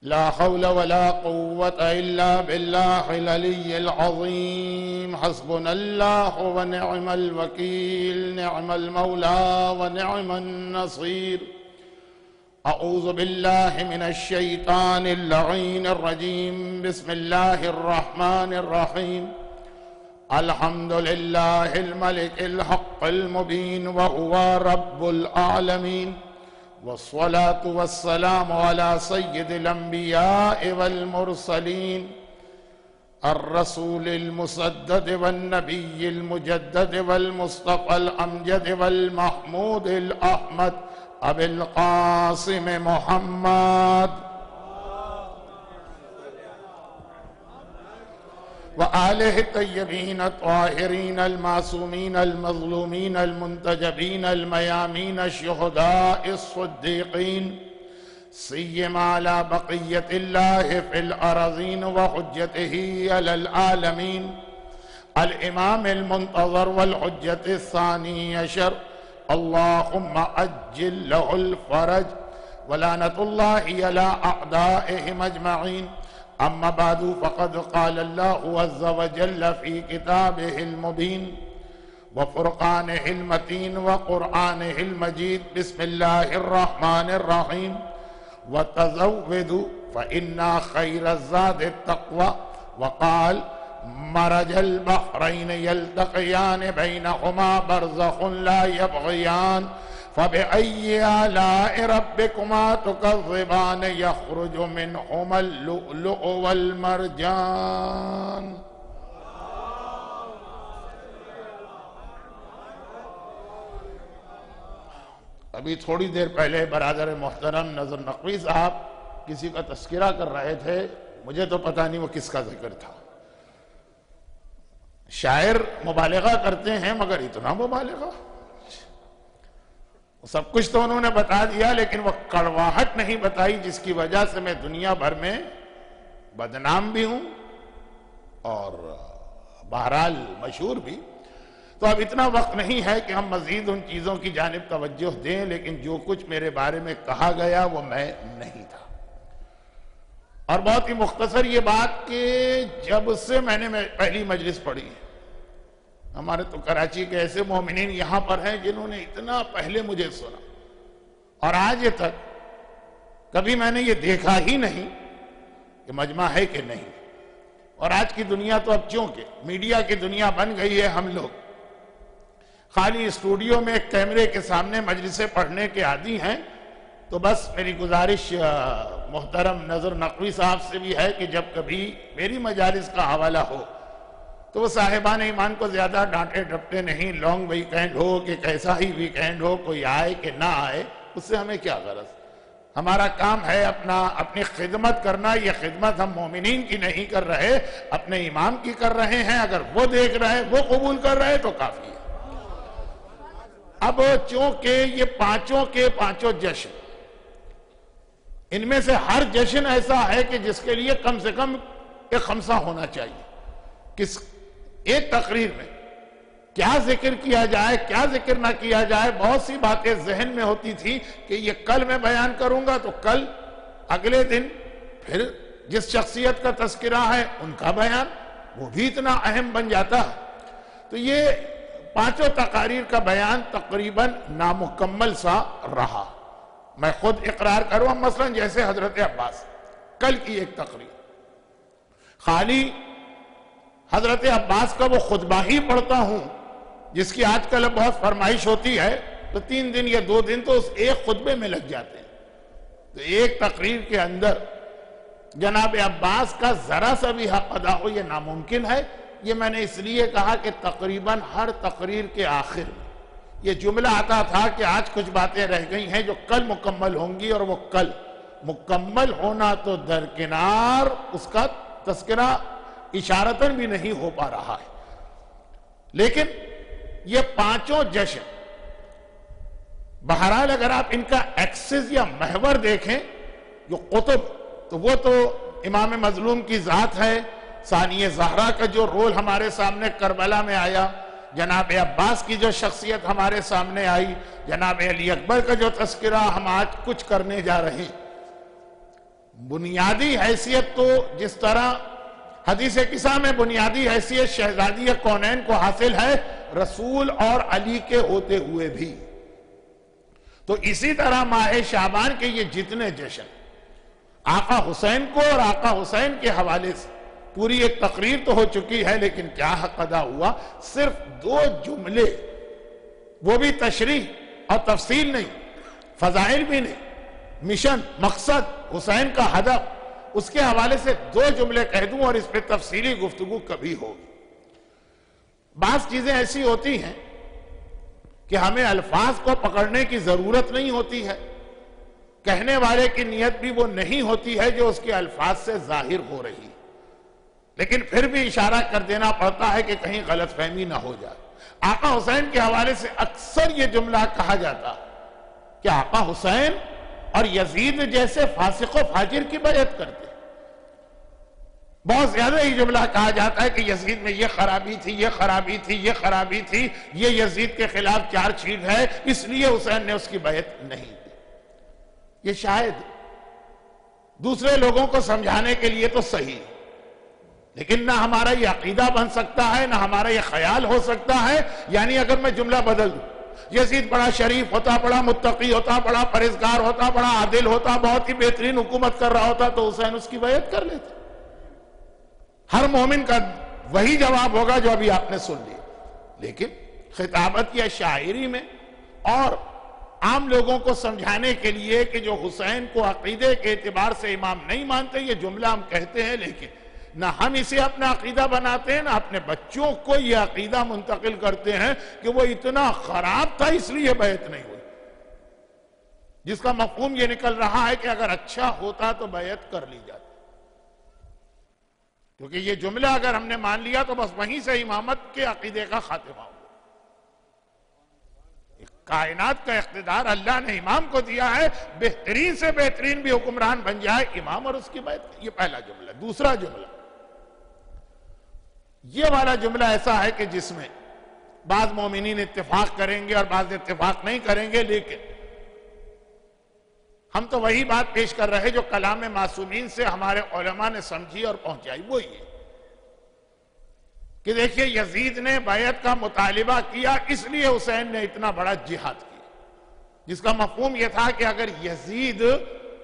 لا حول ولا قوة إلا بالله العلي العظيم. حسبنا الله ونعم الوكيل، نعم المولى ونعم النصير. أعوذ بالله من الشيطان اللعين الرجيم. بسم الله الرحمن الرحيم. الحمد لله الملك الحق المبين وهو رب العالمين، والصلاة والسلام على سيد الأنبياء والمرسلين، الرسول المسدد والنبي المجدد والمصطفى الأمجد والمحمود الأحمد أبي القاسم محمد وآله الطيبين الطاهرين المعصومين المظلومين المنتجبين الميامين الشهداء الصديقين، سيما على بقية الله في الأراضين وحجته على العالمين، الإمام المنتظر والحجة الثاني عشر، اللهم أجل له الفرج، ولعنة الله على أعدائهم أجمعين. أما بعد، فقد قال الله عز وجل في كتابه المبين وفرقانه المتين وقرآنه المجيد: بسم الله الرحمن الرحيم. وتزودوا فإن خير الزاد التقوى. وقال: مرج البحرين يلتقيان بينهما برزخ لا يبغيان فبأي آلاء ربكما تكذبان يخرج منهما اللؤلؤ والمرجان. ابھی تھوڑی دیر پہلے برادر محترم نذر نقوی صاحب کسی کا تذکرہ کر رہے تھے، مجھے تو پتہ نہیں وہ کس کا ذکر تھا۔ شاعر مبالغہ کرتے ہیں مگر اتنا مبالغہ، سب کچھ تو انہوں نے بتا دیا، لیکن وہ کڑواہٹ نہیں بتائی جس کی وجہ سے میں دنیا بھر میں بدنام بھی ہوں اور بہرحال مشہور بھی۔ تو اب اتنا وقت نہیں ہے کہ ہم مزید ان چیزوں کی جانب توجہ دیں، لیکن جو کچھ میرے بارے میں کہا گیا وہ میں نہیں تھا۔ اور بہت ہی مختصر یہ بات کہ جب سے میں نے پہلی مجلس پڑھی، ہمارے تو کراچی کے ایسے مومنین یہاں پر ہیں جنہوں نے اتنا پہلے مجھے سنا، اور آج تک کبھی میں نے یہ دیکھا ہی نہیں کہ مجمع ہے کہ نہیں۔ اور آج کی دنیا تو اب چونکہ میڈیا کی دنیا بن گئی ہے، ہم لوگ خالی اسٹوڈیو میں ایک کیمرے کے سامنے مجلسیں پڑھنے کے عادی ہیں۔ تو بس میری گزارش محترم نذر نقوی صاحب سے بھی ہے کہ جب کبھی میری مجالس کا حوالہ ہو تو وہ صاحبان ایمان کو زیادہ ڈانٹے ڈپٹے نہیں، لانگ ویکینڈ ہو کہ کیسا ہی ویکینڈ ہو، کوئی آئے کہ نہ آئے، اس سے ہمیں کیا غرض۔ ہمارا کام ہے اپنی خدمت کرنا۔ یہ خدمت ہم مومنین کی نہیں کر رہے، اپنے امام کی کر رہے ہیں۔ اگر وہ دیکھ رہے، وہ قبول کر رہے تو کافی ہے۔ اب چونکہ یہ پانچوں کے پانچوں جشن، ان میں سے ہر جشن ایسا ہے کہ جس کے لیے کم سے کم ایک خمسہ ہونا چاہیے۔ ایک تقریر میں کیا ذکر کیا جائے، کیا ذکر نہ کیا جائے، بہت سی باتیں ذہن میں ہوتی تھی کہ یہ کل میں بیان کروں گا تو کل، اگلے دن پھر جس شخصیت کا تذکرہ ہے ان کا بیان، وہ بھی اتنا اہم بن جاتا ہے۔ تو یہ پانچوں تقاریر کا بیان تقریباً نامکمل سا رہا۔ میں خود اقرار کروں، مثلا جیسے حضرت عباس کل کی ایک تقریر، خالی حضرت عباس کا وہ خطبہ ہی پڑھتا ہوں جس کی آج کل بہت فرمائش ہوتی ہے، تو 3 دن یا 2 دن تو اس ایک خطبے میں لگ جاتے ہیں۔ تو ایک تقریر کے اندر جناب عباس کا ذرا سا بھی حق ادا ہو یہ ناممکن ہے۔ یہ میں نے اس لیے کہا کہ تقریباً ہر تقریر کے آخر میں یہ جملہ آتا تھا کہ آج کچھ باتیں رہ گئی ہیں جو کل مکمل ہوں گی، اور وہ کل مکمل ہونا تو درکنار، اس کا تذکرہ اشارتاً بھی نہیں ہو پا رہا ہے۔ لیکن یہ پانچوں جشن بہرحال اگر آپ ان کا ایکسس یا محور دیکھیں، جو قطب، تو وہ تو امام مظلوم کی ذات ہے۔ ثانیہ زہرا کا جو رول ہمارے سامنے کربلا میں آیا، جناب عباس کی جو شخصیت ہمارے سامنے آئی، جناب علی اکبر کا جو تذکرہ ہم آج کچھ کرنے جا رہے ہیں، بنیادی حیثیت تو جس طرح حدیث قصہ میں بنیادی حیثیت شہزادی کونین کو حاصل ہے رسول اور علی کے ہوتے ہوئے بھی، تو اسی طرح ماہ شعبان کے یہ جتنے جشن آقا حسین کو اور آقا حسین کے حوالے سے پوری ایک تقریر تو ہو چکی ہے، لیکن کیا حق ادا ہوا؟ صرف 2 جملے، وہ بھی تشریح اور تفصیل نہیں، فضائل بھی نہیں، مشن، مقصد، حسین کا ہدف، اس کے حوالے سے 2 جملے کہہ دوں اور اس پہ تفصیلی گفتگو کبھی ہوگی۔ بعض چیزیں ایسی ہوتی ہیں کہ ہمیں الفاظ کو پکڑنے کی ضرورت نہیں ہوتی ہے، کہنے والے کی نیت بھی وہ نہیں ہوتی ہے جو اس کے الفاظ سے ظاہر ہو رہی، لیکن پھر بھی اشارہ کر دینا پڑتا ہے کہ کہیں غلط فہمی نہ ہو جائے۔ آقا حسین کے حوالے سے اکثر یہ جملہ کہا جاتا کہ آقا حسین اور یزید جیسے فاسق و فاجر کی بیعت کرتے۔ بہت زیادہ یہ جملہ کہا جاتا ہے کہ یزید میں یہ خرابی تھی، یہ خرابی تھی، یہ خرابی تھی، یہ یزید کے خلاف چارج شیٹ ہے، اس لیے حسین نے اس کی بیعت نہیں کی۔ یہ شاید دوسرے لوگوں کو سمجھانے کے لیے تو صحیح، لیکن نہ ہمارا یہ عقیدہ بن سکتا ہے، نہ ہمارا یہ خیال ہو سکتا ہے۔ یعنی اگر میں جملہ بدل دوں، یزید بڑا شریف ہوتا، بڑا متقی ہوتا، بڑا پرہیزگار ہوتا، بڑا عادل ہوتا، بہت ہی بہترین حکومت کر رہا ہوتا، تو حسین اس کی بیعت کر لیتے۔ ہر مومن کا وہی جواب ہوگا جو ابھی آپ نے سن لیا، لیکن خطابت یا شاعری میں اور عام لوگوں کو سمجھانے کے لیے کہ جو حسین کو عقیدے کے اعتبار سے امام نہیں مانتے، یہ جملہ ہم کہتے ہیں، لیکن نہ ہم اسے اپنا عقیدہ بناتے ہیں، نہ اپنے بچوں کو یہ عقیدہ منتقل کرتے ہیں کہ وہ اتنا خراب تھا اس لیے بیعت نہیں ہوئی، جس کا مفہوم یہ نکل رہا ہے کہ اگر اچھا ہوتا تو بیعت کر لی جاتی، کیونکہ یہ جملہ اگر ہم نے مان لیا تو بس وہیں سے امامت کے عقیدے کا خاتمہ ہو۔ کائنات کا اقتدار اللہ نے امام کو دیا ہے، بہترین سے بہترین بھی حکمران بن جائے امام اور اس کی بیعت۔ یہ پہلا جملہ۔ دوسرا جملہ، یہ والا جملہ ایسا ہے کہ جس میں بعض مومنین اتفاق کریں گے اور بعض اتفاق نہیں کریں گے، لیکن ہم تو وہی بات پیش کر رہے جو کلام معصومین سے ہمارے علماء نے سمجھی اور پہنچائی، وہ یہ کہ دیکھیے یزید نے بیعت کا مطالبہ کیا، اس لیے حسین نے اتنا بڑا جہاد کیا، جس کا مفہوم یہ تھا کہ اگر یزید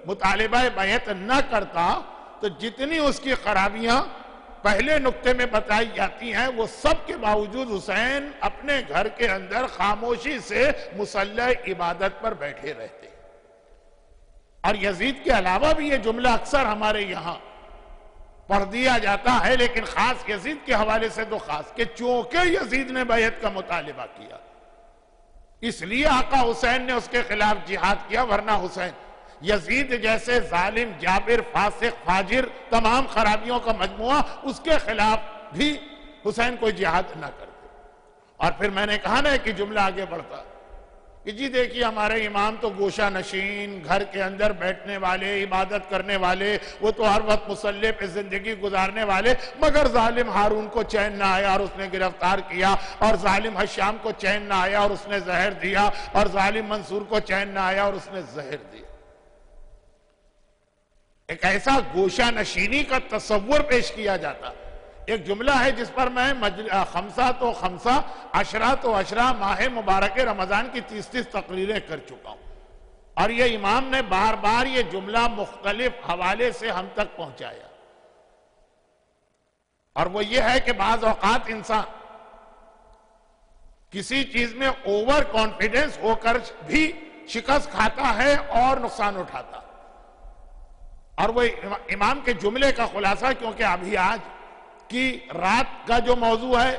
مطالبہ بیعت نہ کرتا تو جتنی اس کی خرابیاں پہلے نقطے میں بتائی جاتی ہیں وہ سب کے باوجود حسین اپنے گھر کے اندر خاموشی سے مصلی عبادت پر بیٹھے رہتے۔ اور یزید کے علاوہ بھی یہ جملہ اکثر ہمارے یہاں پڑھ دیا جاتا ہے، لیکن خاص یزید کے حوالے سے تو خاص کہ چونکہ یزید نے بیعت کا مطالبہ کیا اس لیے آقا حسین نے اس کے خلاف جہاد کیا، ورنہ حسین یزید جیسے ظالم، جابر، فاسق، فاجر، تمام خرابیوں کا مجموعہ، اس کے خلاف بھی حسین کوئی جہاد نہ کرتے۔ اور پھر میں نے کہا نا کہ جملہ آگے بڑھتا کہ جی دیکھیے ہمارے امام تو گوشہ نشین، گھر کے اندر بیٹھنے والے، عبادت کرنے والے، وہ تو ہر وقت مصلی پہ زندگی گزارنے والے، مگر ظالم ہارون کو چین نہ آیا اور اس نے گرفتار کیا، اور ظالم حشام کو چین نہ آیا اور اس نے زہر دیا، اور ظالم منصور کو چین نہ آیا اور اس نے زہر دیا۔ ایک ایسا گوشہ نشینی کا تصور پیش کیا جاتا۔ ایک جملہ ہے جس پر میں خمسہ تو خمسہ، عشرہ تو عشرہ، ماہ مبارک رمضان کی 30 تقریریں کر چکا ہوں، اور یہ امام نے بار بار یہ جملہ مختلف حوالے سے ہم تک پہنچایا، اور وہ یہ ہے کہ بعض اوقات انسان کسی چیز میں اوور کانفیڈنس ہو کر بھی شکست کھاتا ہے اور نقصان اٹھاتا، اور وہ امام کے جملے کا خلاصہ، کیونکہ ابھی آج کی رات کا جو موضوع ہے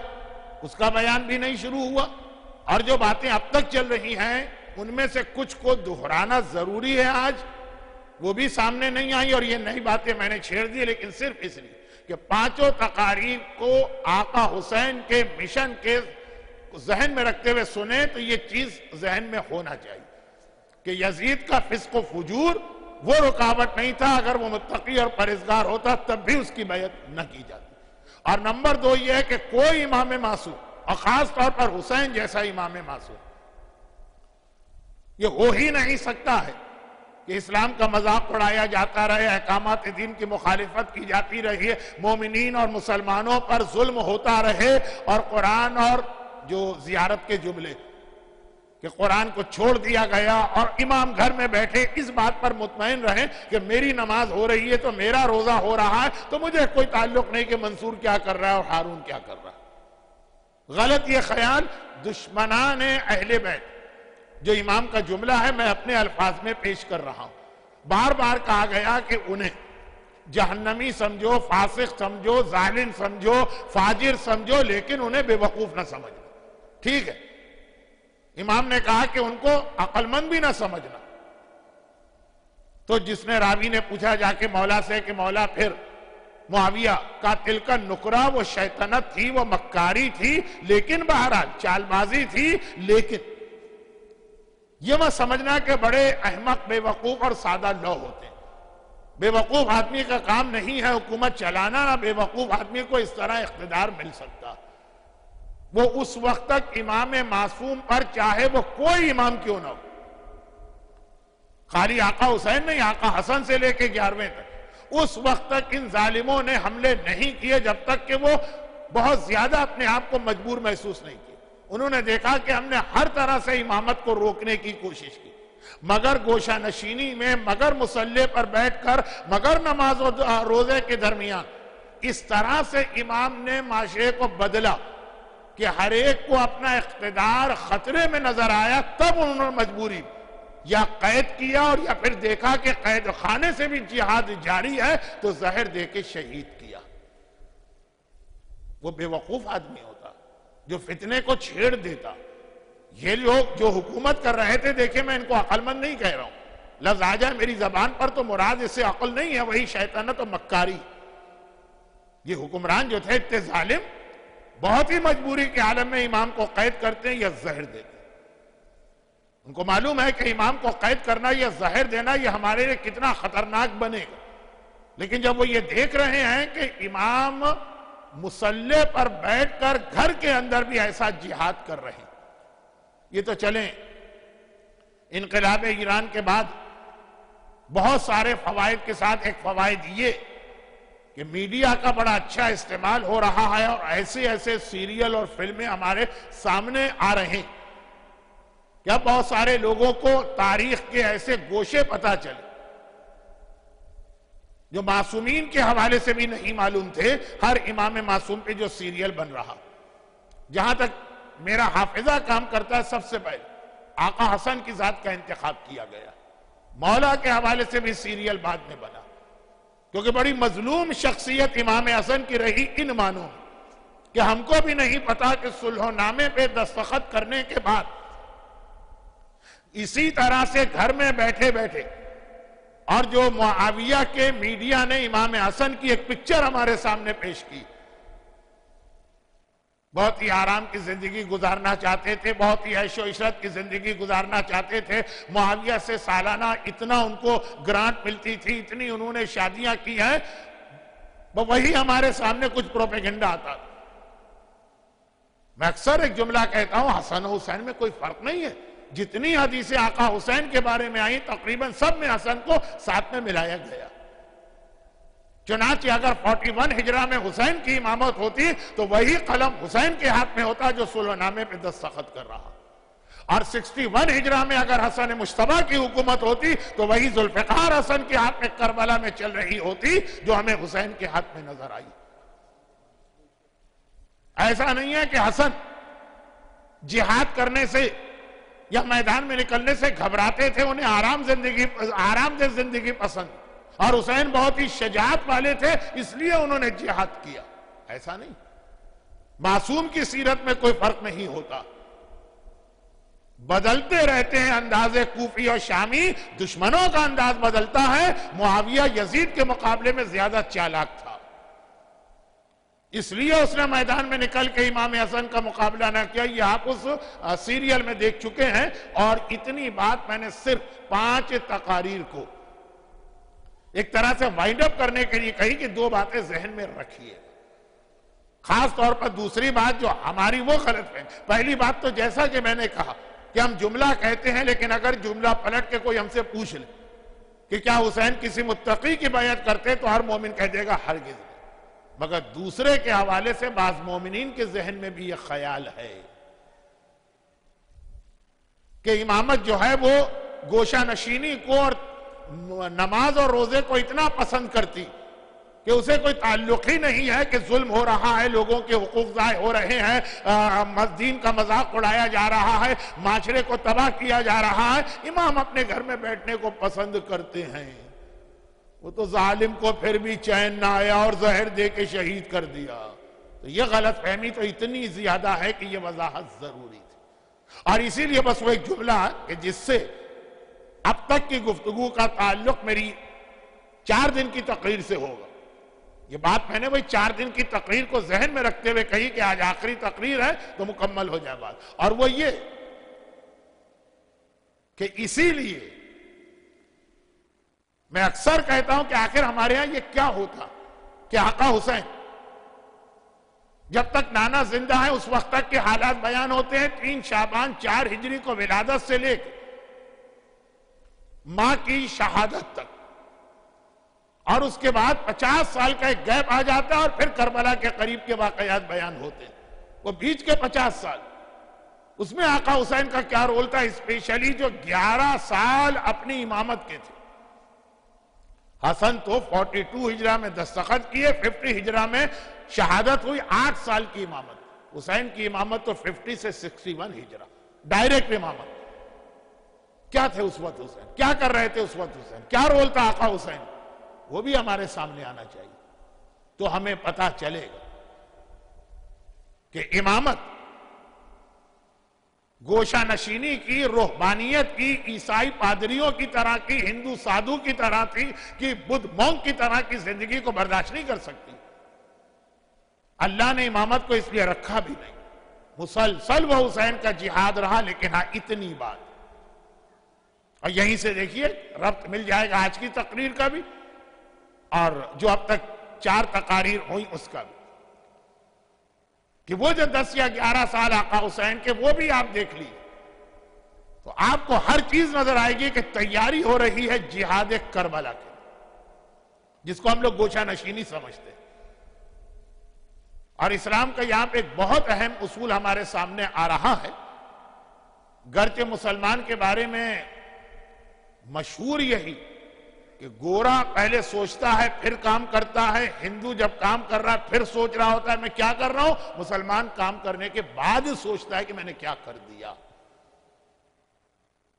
اس کا بیان بھی نہیں شروع ہوا، اور جو باتیں اب تک چل رہی ہیں ان میں سے کچھ کو دہرانا ضروری ہے آج، وہ بھی سامنے نہیں آئی، اور یہ نئی باتیں میں نے چھیڑ دی، لیکن صرف اس لیے کہ پانچوں تقاریر کو آقا حسین کے مشن کے ذہن میں رکھتے ہوئے سنیں تو یہ چیز ذہن میں ہونا چاہیے کہ یزید کا فسق و فجور وہ رکاوٹ نہیں تھا، اگر وہ متقی اور پرہیزگار ہوتا تب بھی اس کی بیعت نہ کی جاتی۔ اور نمبر 2 یہ ہے کہ کوئی امام معصوم، اور خاص طور پر حسین جیسا امام معصوم، یہ ہو ہی نہیں سکتا ہے کہ اسلام کا مذاق اڑایا جاتا رہے، احکامات دین کی مخالفت کی جاتی رہی ہے، مومنین اور مسلمانوں پر ظلم ہوتا رہے، اور قرآن اور جو زیارت کے جملے کہ قرآن کو چھوڑ دیا گیا، اور امام گھر میں بیٹھے اس بات پر مطمئن رہیں کہ میری نماز ہو رہی ہے تو میرا روزہ ہو رہا ہے، تو مجھے کوئی تعلق نہیں کہ منصور کیا کر رہا ہے اور ہارون کیا کر رہا ہے۔ غلط یہ خیال دشمنان اہل بیت، جو امام کا جملہ ہے میں اپنے الفاظ میں پیش کر رہا ہوں، بار بار کہا گیا کہ انہیں جہنمی سمجھو، فاسق سمجھو، ظالم سمجھو، فاجر سمجھو، لیکن انہیں بے وقوف نہ سمجھنا۔ ٹھیک ہے، امام نے کہا کہ ان کو عقل مند بھی نہ سمجھنا۔ تو جس نے راوی نے پوچھا جا کے مولا سے کہ مولا پھر معاویہ کا تلکا نکرہ، وہ شیطنت تھی، وہ مکاری تھی، لیکن بہرحال چال بازی تھی، لیکن یہ مت سمجھنا کہ بڑے احمق بے وقوف اور سادہ لو ہوتے ہیں۔ بے وقوف آدمی کا کام نہیں ہے حکومت چلانا، نہ بے وقوف آدمی کو اس طرح اقتدار مل سکتا۔ وہ اس وقت تک امام معصوم پر چاہے وہ کوئی امام کیوں نہ ہو، خالی آقا حسین نہیں، آقا حسن سے لے کے 11ویں تک، اس وقت تک ان ظالموں نے حملے نہیں کیے جب تک کہ وہ بہت زیادہ اپنے آپ کو مجبور محسوس نہیں کیے۔ انہوں نے دیکھا کہ ہم نے ہر طرح سے امامت کو روکنے کی کوشش کی، مگر گوشہ نشینی میں، مگر مصلی پر بیٹھ کر، مگر نماز و روزے کے درمیان اس طرح سے امام نے معاشرے کو بدلا کہ ہر ایک کو اپنا اقتدار خطرے میں نظر آیا، تب انہوں نے مجبوری یا قید کیا، اور یا پھر دیکھا کہ قید خانے سے بھی جہاد جاری ہے تو زہر دے کے شہید کیا۔ وہ بے وقوف آدمی ہوتا جو فتنے کو چھیڑ دیتا۔ یہ لوگ جو حکومت کر رہے تھے، دیکھیں میں ان کو عقل مند نہیں کہہ رہا ہوں، لفظ آ جائے میری زبان پر تو مراد اس سے عقل نہیں ہے، وہی شیطنت و مکاری۔ یہ حکمران جو تھے اتنے ظالم، بہت ہی مجبوری کے عالم میں امام کو قید کرتے ہیں یا زہر دیتے ہیں۔ ان کو معلوم ہے کہ امام کو قید کرنا یا زہر دینا یہ ہمارے لیے کتنا خطرناک بنے گا، لیکن جب وہ یہ دیکھ رہے ہیں کہ امام مصلی پر بیٹھ کر گھر کے اندر بھی ایسا جہاد کر رہے ہیں، یہ تو چلیں انقلاب ایران کے بعد بہت سارے فوائد کے ساتھ ایک فوائد یہ کہ میڈیا کا بڑا اچھا استعمال ہو رہا ہے، اور ایسے ایسے سیریل اور فلمیں ہمارے سامنے آ رہے ہیں کہ بہت سارے لوگوں کو تاریخ کے ایسے گوشے پتہ چلے جو معصومین کے حوالے سے بھی نہیں معلوم تھے۔ ہر امام معصوم پہ جو سیریل بن رہا، جہاں تک میرا حافظہ کام کرتا ہے، سب سے پہلے آقا حسن کی ذات کا انتخاب کیا گیا، مولا کے حوالے سے بھی سیریل بعد میں بنا، کیونکہ بڑی مظلوم شخصیت امام حسن کی رہی ان معنوں میں کہ ہم کو بھی نہیں پتا کہ صلح نامے پہ دستخط کرنے کے بعد اسی طرح سے گھر میں بیٹھے بیٹھے، اور جو معاویہ کے میڈیا نے امام حسن کی ایک پکچر ہمارے سامنے پیش کی، بہت ہی آرام کی زندگی گزارنا چاہتے تھے، بہت ہی عیش و عشرت کی زندگی گزارنا چاہتے تھے، معاویہ سے سالانہ اتنا ان کو گرانٹ ملتی تھی، اتنی انہوں نے شادیاں کی ہیں، وہی ہمارے سامنے کچھ پروپیگنڈا آتا تھا۔ میں اکثر ایک جملہ کہتا ہوں، حسن و حسین میں کوئی فرق نہیں ہے، جتنی حدیثیں آقا حسین کے بارے میں آئیں تقریباً سب میں حسن کو ساتھ میں ملایا گیا۔ چنانچہ اگر 41 ہجرہ میں حسین کی امامت ہوتی تو وہی قلم حسین کے ہاتھ میں ہوتا جو صلح نامے پہ دستخط کر رہا، اور 61 ہجرہ میں اگر حسن مجتبیٰ کی حکومت ہوتی تو وہی ذوالفقار حسن کے ہاتھ میں کربلا میں چل رہی ہوتی جو ہمیں حسین کے ہاتھ میں نظر آئی۔ ایسا نہیں ہے کہ حسن جہاد کرنے سے یا میدان میں نکلنے سے گھبراتے تھے، انہیں آرام دہ زندگی پسند، اور حسین بہت ہی شجاعت والے تھے اس لیے انہوں نے جہاد کیا، ایسا نہیں۔ معصوم کی سیرت میں کوئی فرق نہیں ہوتا، بدلتے رہتے ہیں انداز کوفی اور شامی، دشمنوں کا انداز بدلتا ہے۔ معاویہ یزید کے مقابلے میں زیادہ چالاک تھا، اس لیے اس نے میدان میں نکل کے امام حسن کا مقابلہ نہ کیا۔ یہ آپ اس سیریل میں دیکھ چکے ہیں، اور اتنی بات میں نے صرف 5 تقاریر کو ایک طرح سے وائنڈ اپ کرنے کے لیے کہی کہ 2 باتیں ذہن میں رکھیے، خاص طور پر دوسری بات جو ہماری وہ غلط ہے۔ پہلی بات تو جیسا کہ میں نے کہا کہ ہم جملہ کہتے ہیں، لیکن اگر جملہ پلٹ کے کوئی ہم سے پوچھ لے کہ کیا حسین کسی متقی کی بیعت کرتے تو ہر مومن کہہ دے گا ہرگز نہیں، مگر دوسرے کے حوالے سے بعض مومنین کے ذہن میں بھی یہ خیال ہے کہ امامت جو ہے وہ گوشہ نشینی کو اور نماز اور روزے کو اتنا پسند کرتی کہ اسے کوئی تعلق ہی نہیں ہے کہ ظلم ہو رہا ہے، لوگوں کے حقوق ضائع ہو رہے ہیں، دین کا مذاق اڑایا جا رہا ہے، معاشرے کو تباہ کیا جا رہا ہے، امام اپنے گھر میں بیٹھنے کو پسند کرتے ہیں۔ وہ تو ظالم کو پھر بھی چین نہ آیا اور زہر دے کے شہید کر دیا۔ تو یہ غلط فہمی تو اتنی زیادہ ہے کہ یہ وضاحت ضروری تھی، اور اسی لیے بس وہ ایک جملہ کہ جس سے اب تک کی گفتگو کا تعلق میری 4 دن کی تقریر سے ہوگا۔ یہ بات میں نے وہی 4 دن کی تقریر کو ذہن میں رکھتے ہوئے کہی کہ آج آخری تقریر ہے تو مکمل ہو جائے بات، اور وہ یہ کہ اسی لیے میں اکثر کہتا ہوں کہ آخر ہمارے ہاں یہ کیا ہوتا کہ آقا حسین جب تک نانا زندہ ہے اس وقت تک کے حالات بیان ہوتے ہیں، 3 شعبان 4 ہجری کو ولادت سے لے کے ماں کی شہادت تک، اور اس کے بعد 50 سال کا ایک گیپ آ جاتا ہے اور پھر کربلا کے قریب کے واقعات بیان ہوتے ہیں۔ وہ بیچ کے 50 سال اس میں آقا حسین کا کیا رول تھا، اسپیشلی جو 11 سال اپنی امامت کے تھے۔ حسن تو 42 ہجرہ میں دستخط کیے، 50 ہجرہ میں شہادت ہوئی، 8 سال کی امامت۔ حسین کی امامت تو 50 سے 61 ہجرہ، ڈائریکٹ امامت۔ کیا تھے اس وقت حسین، کیا کر رہے تھے اس وقت حسین، کیا رول تھا آقا حسین، وہ بھی ہمارے سامنے آنا چاہیے تو ہمیں پتہ چلے گا کہ امامت گوشہ نشینی کی، روحانیت کی، عیسائی پادریوں کی طرح کی، ہندو سادھو کی طرح تھی کہ بدھ مونک کی طرح کی زندگی کو برداشت نہیں کر سکتی۔ اللہ نے امامت کو اس لیے رکھا بھی نہیں، مسلسل وہ حسین کا جہاد رہا، لیکن ہاں اتنی بات، اور یہیں سے دیکھیے ربط مل جائے گا آج کی تقریر کا بھی اور جو اب تک 4 تقاریر ہوئی اس کا بھی، کہ وہ جو 10 یا 11 سال آقا حسین کے وہ بھی آپ دیکھ لیے تو آپ کو ہر چیز نظر آئے گی کہ تیاری ہو رہی ہے جہاد کربلا کی، جس کو ہم لوگ گوشہ نشینی سمجھتے ہیں۔ اور اسلام کا یہاں پہ ایک بہت اہم اصول ہمارے سامنے آ رہا ہے، گرچہ مسلمان کے بارے میں مشہور یہی کہ گورا پہلے سوچتا ہے پھر کام کرتا ہے، ہندو جب کام کر رہا ہے پھر سوچ رہا ہوتا ہے میں کیا کر رہا ہوں، مسلمان کام کرنے کے بعد سوچتا ہے کہ میں نے کیا کر دیا۔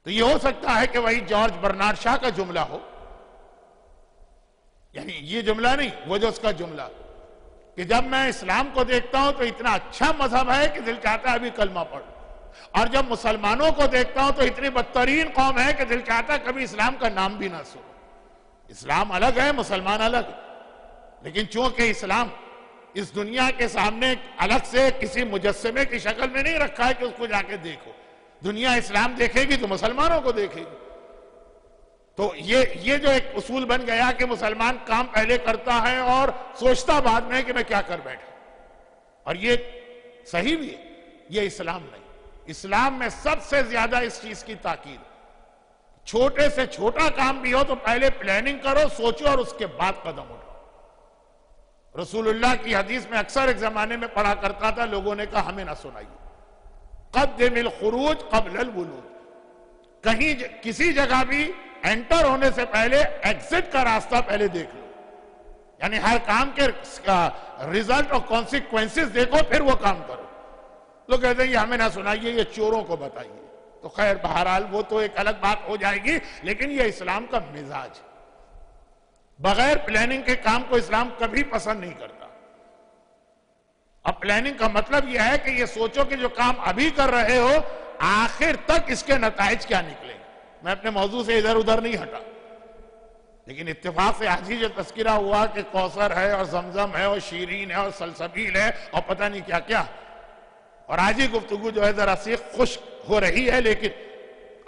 تو یہ ہو سکتا ہے کہ وہی جارج برنارڈ شاہ کا جملہ ہو، یعنی یہ جملہ نہیں، وہ جو اس کا جملہ کہ جب میں اسلام کو دیکھتا ہوں تو اتنا اچھا مذہب ہے کہ دل چاہتا ہے ابھی کلمہ پڑھ، اور جب مسلمانوں کو دیکھتا ہوں تو اتنی بدترین قوم ہے کہ دل چاہتا ہے کبھی اسلام کا نام بھی نہ سنو۔ اسلام الگ ہے، مسلمان الگ ہے، لیکن چونکہ اسلام اس دنیا کے سامنے الگ سے کسی مجسمے کی شکل میں نہیں رکھا ہے کہ اس کو جا کے دیکھو، دنیا اسلام دیکھے گی تو مسلمانوں کو دیکھے گی۔ تو یہ جو ایک اصول بن گیا کہ مسلمان کام پہلے کرتا ہے اور سوچتا بعد میں کہ میں کیا کر بیٹھا، اور یہ صحیح بھی ہے، یہ اسلام نہیں۔ اسلام میں سب سے زیادہ اس چیز کی تاکید، چھوٹے سے چھوٹا کام بھی ہو تو پہلے پلاننگ کرو، سوچو اور اس کے بعد قدم اٹھاؤ۔ رسول اللہ کی حدیث میں اکثر ایک زمانے میں پڑھا کرتا تھا، لوگوں نے کہا ہمیں نہ سنائیے، قدم الخروج قبل الولوج، کہیں کسی جگہ بھی انٹر ہونے سے پہلے ایگزٹ کا راستہ پہلے دیکھ لو، یعنی ہر کام کے ریزلٹ اور کانسیکوینسز دیکھو پھر وہ کام کرو۔ لوگ کہتے ہیں یہ ہمیں نہ سنائیے، یہ چوروں کو بتائیے، تو خیر بہرحال وہ تو ایک الگ بات ہو جائے گی، لیکن یہ اسلام کا مزاج ہے، بغیر پلاننگ کے کام کو اسلام کبھی پسند نہیں کرتا۔ اب پلاننگ کا مطلب یہ ہے کہ یہ سوچو کہ جو کام ابھی کر رہے ہو آخر تک اس کے نتائج کیا نکلیں۔ میں اپنے موضوع سے ادھر ادھر نہیں ہٹا، لیکن اتفاق سے آج ہی جو تذکرہ ہوا کہ کوثر ہے اور زمزم ہے اور شیرین ہے اور سلسبیل ہے اور پتہ نہیں کیا کیا، اور آج ہی گفتگو جو ہے ذرا سی خشک ہو رہی ہے، لیکن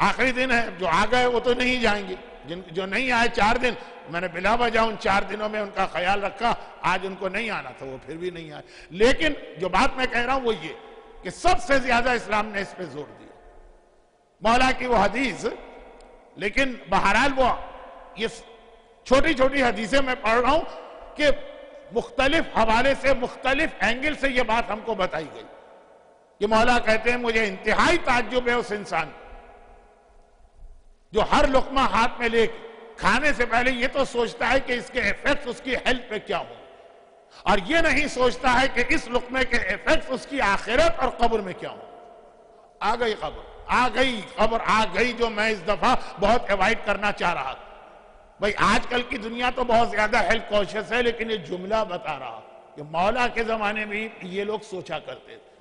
آخری دن ہے، جو آ گئے وہ تو نہیں جائیں گے، جو نہیں آئے 4 دن میں نے بلا وجہ ان 4 دنوں میں ان کا خیال رکھا، آج ان کو نہیں آنا تھا وہ پھر بھی نہیں آئے، لیکن جو بات میں کہہ رہا ہوں وہ یہ کہ سب سے زیادہ اسلام نے اس پہ زور دیا، مولا کی وہ حدیث، لیکن بہرحال وہ یہ چھوٹی چھوٹی حدیثیں میں پڑھ رہا ہوں کہ مختلف حوالے سے مختلف اینگل سے یہ بات ہم کو بتائی گئی کہ مولا کہتے ہیں مجھے انتہائی تعجب ہے اس انسان جو ہر لقمہ ہاتھ میں لے کے کھانے سے پہلے یہ تو سوچتا ہے کہ اس کے ایفیکٹس اس کی ہیلتھ پہ کیا ہوں، اور یہ نہیں سوچتا ہے کہ اس لقمے کے ایفیکٹس اس کی آخرت اور قبر میں کیا ہوں۔ آ گئی خبر آ گئی جو میں اس دفعہ بہت ایوائڈ کرنا چاہ رہا تھا۔ بھئی آج کل کی دنیا تو بہت زیادہ ہیلتھ کانشیس ہے، لیکن یہ جملہ بتا رہا کہ مولا کے زمانے میں یہ لوگ سوچا کرتے تھے۔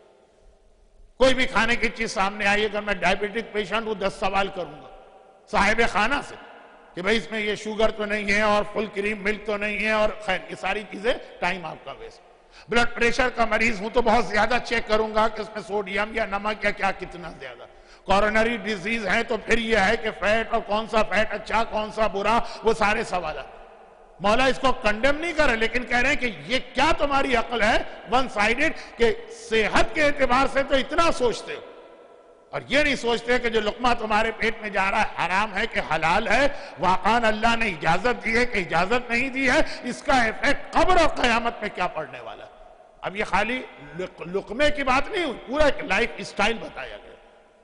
کوئی بھی کھانے کی چیز سامنے آئی، اگر میں ڈائبیٹک پیشنٹ ہوں 10 سوال کروں گا صاحب خانہ سے کہ بھئی اس میں یہ شوگر تو نہیں ہے اور فل کریم ملک تو نہیں ہے، اور خیر یہ ساری چیزیں ٹائم آپ کا ویسٹ۔ بلڈ پریشر کا مریض ہوں تو بہت زیادہ چیک کروں گا کہ اس میں سوڈیم یا نمک یا کیا کتنا زیادہ۔ کورونری ڈیزیز ہے تو پھر یہ ہے کہ فیٹ اور کون سا فیٹ اچھا کون سا برا، وہ سارے سوالات۔ مولا اس کو کنڈیم نہیں کر رہے، لیکن کہہ رہے ہیں کہ یہ کیا تمہاری عقل ہے ون سائیڈڈ کہ صحت کے اعتبار سے تو اتنا سوچتے ہو، اور یہ نہیں سوچتے کہ جو لقمہ تمہارے پیٹ میں جا رہا ہے حرام ہے کہ حلال ہے، واقعاً اللہ نے اجازت دی ہے کہ اجازت نہیں دی ہے، اس کا ایفیکٹ قبر اور قیامت میں کیا پڑنے والا ہے۔ اب یہ خالی لقمے کی بات نہیں ہوئی، پورا ایک لائف اسٹائل بتایا گیا،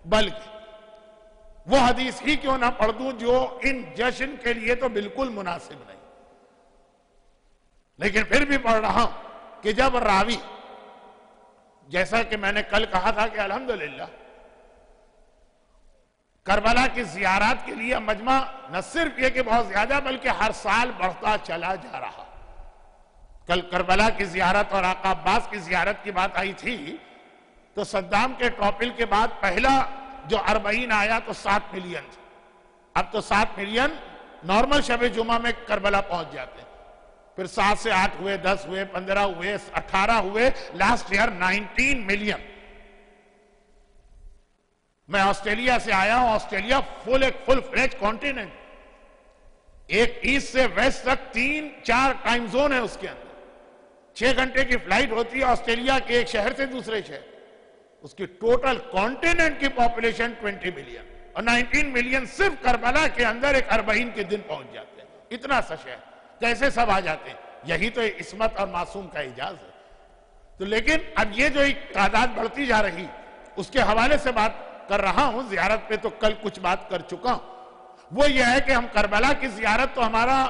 بلکہ وہ حدیث ہی کیوں نہ پڑھ دوں جو ان جشن کے لیے تو بالکل مناسب نہیں، لیکن پھر بھی پڑھ رہا ہوں کہ جب راوی، جیسا کہ میں نے کل کہا تھا کہ الحمدللہ کربلا کی زیارات کے لیے مجمع نہ صرف یہ کہ بہت زیادہ بلکہ ہر سال بڑھتا چلا جا رہا۔ کل کربلا کی زیارت اور آقا عباس کی زیارت کی بات آئی تھی تو صدام کے ٹاپل کے بعد پہلا جو 40 آیا تو 7 ملین تھا، اب تو 7 ملین نارمل شب جمعہ میں کربلا پہنچ جاتے ہیں، پھر 7 سے 8 ہوئے، 10 ہوئے، 15 ہوئے، 18 ہوئے، لاسٹ ایئر 19 ملین۔ میں آسٹریلیا سے آیا ہوں، آسٹریلیا ایک فل فلیج کانٹیننٹ، ایک ایسٹ سے ویسٹ تک 3-4 ٹائم زون ہے اس کے اندر، 6 گھنٹے کی فلائٹ ہوتی ہے آسٹریلیا کے ایک شہر سے دوسرے شہر، اس کی ٹوٹل کانٹیننٹ کی پاپولیشن 20 ملین، اور 19 ملین صرف کربلا کے اندر ایک 40 کے دن پہنچ جاتے ہیں۔ اتنا سا شہر کیسے سب آ جاتے ہیں؟ یہی تو عصمت اور معصوم کا اعجاز ہے۔ تو لیکن اب یہ جو ایک تعداد بڑھتی جا رہی، اس کے حوالے سے بات کر رہا ہوں۔ زیارت پہ تو کل کچھ بات کر چکا ہوں، وہ یہ ہے کہ ہم کربلا کی زیارت تو ہمارا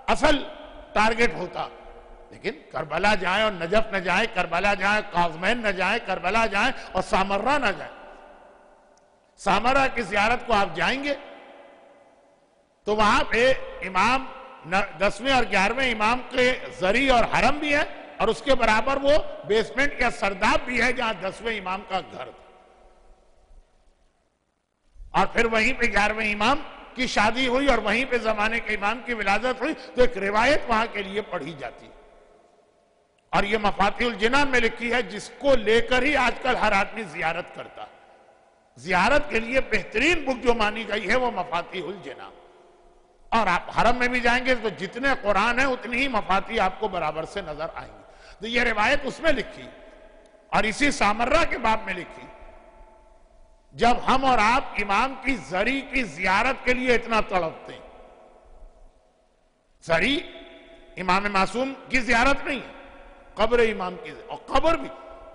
اصل ٹارگٹ ہوتا، لیکن کربلا جائیں اور نجف نہ جائیں، کربلا جائیں قازمین نہ جائیں، کربلا جائیں اور سامرہ نہ جائیں۔ سامرہ کی زیارت کو آپ جائیں گے تو وہاں پہ امام 10ویں اور 11ویں امام کے زری اور حرم بھی ہے، اور اس کے برابر وہ بیسمنٹ یا سرداب بھی ہے جہاں 10ویں امام کا گھر تھا، اور پھر وہیں پہ 11ویں امام کی شادی ہوئی اور وہیں پہ زمانے کے امام کی ولادت ہوئی، تو ایک روایت وہاں کے لیے پڑھی جاتی ہے، اور یہ مفاتیح الجنان میں لکھی ہے، جس کو لے کر ہی آج کل ہر آدمی زیارت کرتا ہے۔ زیارت کے لیے بہترین بک جو مانی گئی ہے وہ مفاتیح الجنان، اور آپ حرم میں بھی جائیں گے تو جتنے قرآن ہیں اتنی ہی مفاتیح آپ کو برابر سے نظر آئیں گے۔ تو یہ روایت اس میں لکھی، اور اسی سامرہ کے باب میں لکھی، جب ہم اور آپ امام کی زری کی زیارت کے لیے اتنا تڑپتے ہیں۔ زری امام معصوم کی زیارت نہیں ہے، قبر امام کی، اور قبر بھی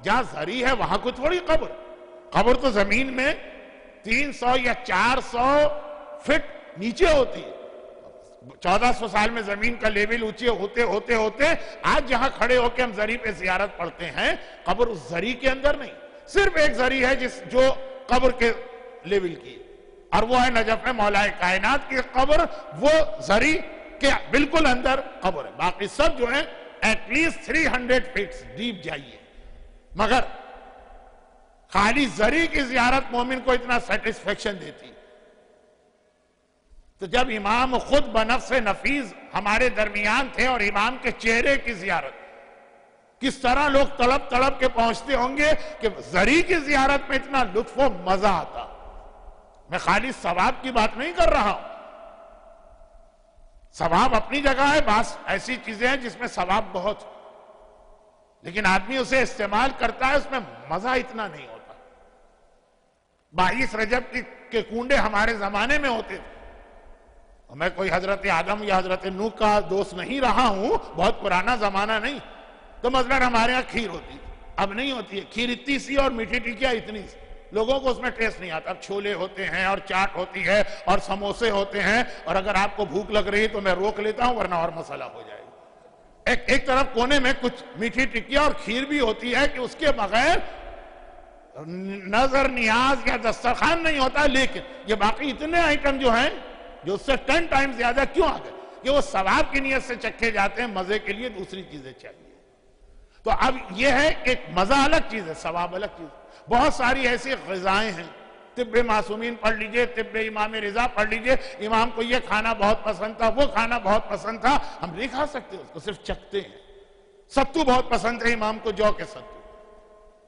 جہاں زری ہے وہاں کو تھوڑی قبر تو زمین میں 300 یا 400 فٹ نیچے ہوتی ہے۔ 1400 سال میں زمین کا لیول اونچے ہوتے آج جہاں کھڑے ہو کے ہم زری پہ زیارت پڑھتے ہیں، قبر اس زری کے اندر نہیں، صرف ایک زری ہے جو قبر کے لیول کی، اور وہ ہے نجف میں مولا کائنات کی قبر، وہ زری کے بالکل اندر قبر ہے، باقی سب جو ہیں ایٹ لیسٹ 300 فیٹس ڈیپ جائیے، مگر خالی زری کی زیارت مومن کو اتنا سیٹسفیکشن دیتی۔ تو جب امام خود بنفس نفیس ہمارے درمیان تھے اور امام کے چہرے کی زیارت، کس طرح لوگ تڑپ کے پہنچتے ہوں گے کہ زری کی زیارت میں اتنا لطف و مزہ آتا۔ میں خالی ثواب کی بات نہیں کر رہا ہوں، ثواب اپنی جگہ ہے، بعض ایسی چیزیں ہیں جس میں ثواب بہت، لیکن آدمی اسے استعمال کرتا ہے، اس میں مزہ اتنا نہیں ہوتا۔ 22 رجب کے کنڈے ہمارے زمانے میں ہوتے تھے، میں کوئی حضرت آدم یا حضرت نوح کا دوست نہیں رہا ہوں، بہت پرانا زمانہ نہیں، تو مثلا ہمارے ہاں کھیر ہوتی، اب نہیں ہوتی ہے کھیر، اتنی سی اور میٹھی ٹکیا اتنی سی، لوگوں کو اس میں ٹیسٹ نہیں آتا۔ اب چھولے ہوتے ہیں اور چاٹ ہوتی ہے اور سموسے ہوتے ہیں، اور اگر آپ کو بھوک لگ رہی تو میں روک لیتا ہوں ورنہ اور مسئلہ ہو جائے گا۔ ایک طرف کونے میں کچھ میٹھی ٹکیا اور کھیر بھی ہوتی ہے کہ اس کے بغیر نظر نیاز یا دسترخوان نہیں ہوتا، لیکن یہ باقی اتنے آئٹم جو ہیں جو اس سے 10 ٹائم زیادہ کیوں آ گئے؟ کہ وہ ثواب کی نیت سے چکھے جاتے ہیں، مزے کے لیے دوسری چیزیں چاہیے۔ تو اب یہ ہے کہ مزہ الگ چیز ہے، ثواب الگ چیز ہے۔ بہت ساری ایسی غذائیں ہیں، طب معصومین پڑھ لیجئے، طب امام رضا پڑھ لیجئے، امام کو یہ کھانا بہت پسند تھا، وہ کھانا بہت پسند تھا، ہم نہیں کھا سکتے اس کو، صرف چکھتے ہیں۔ ستو بہت پسند ہے امام کو، جو کے ستو،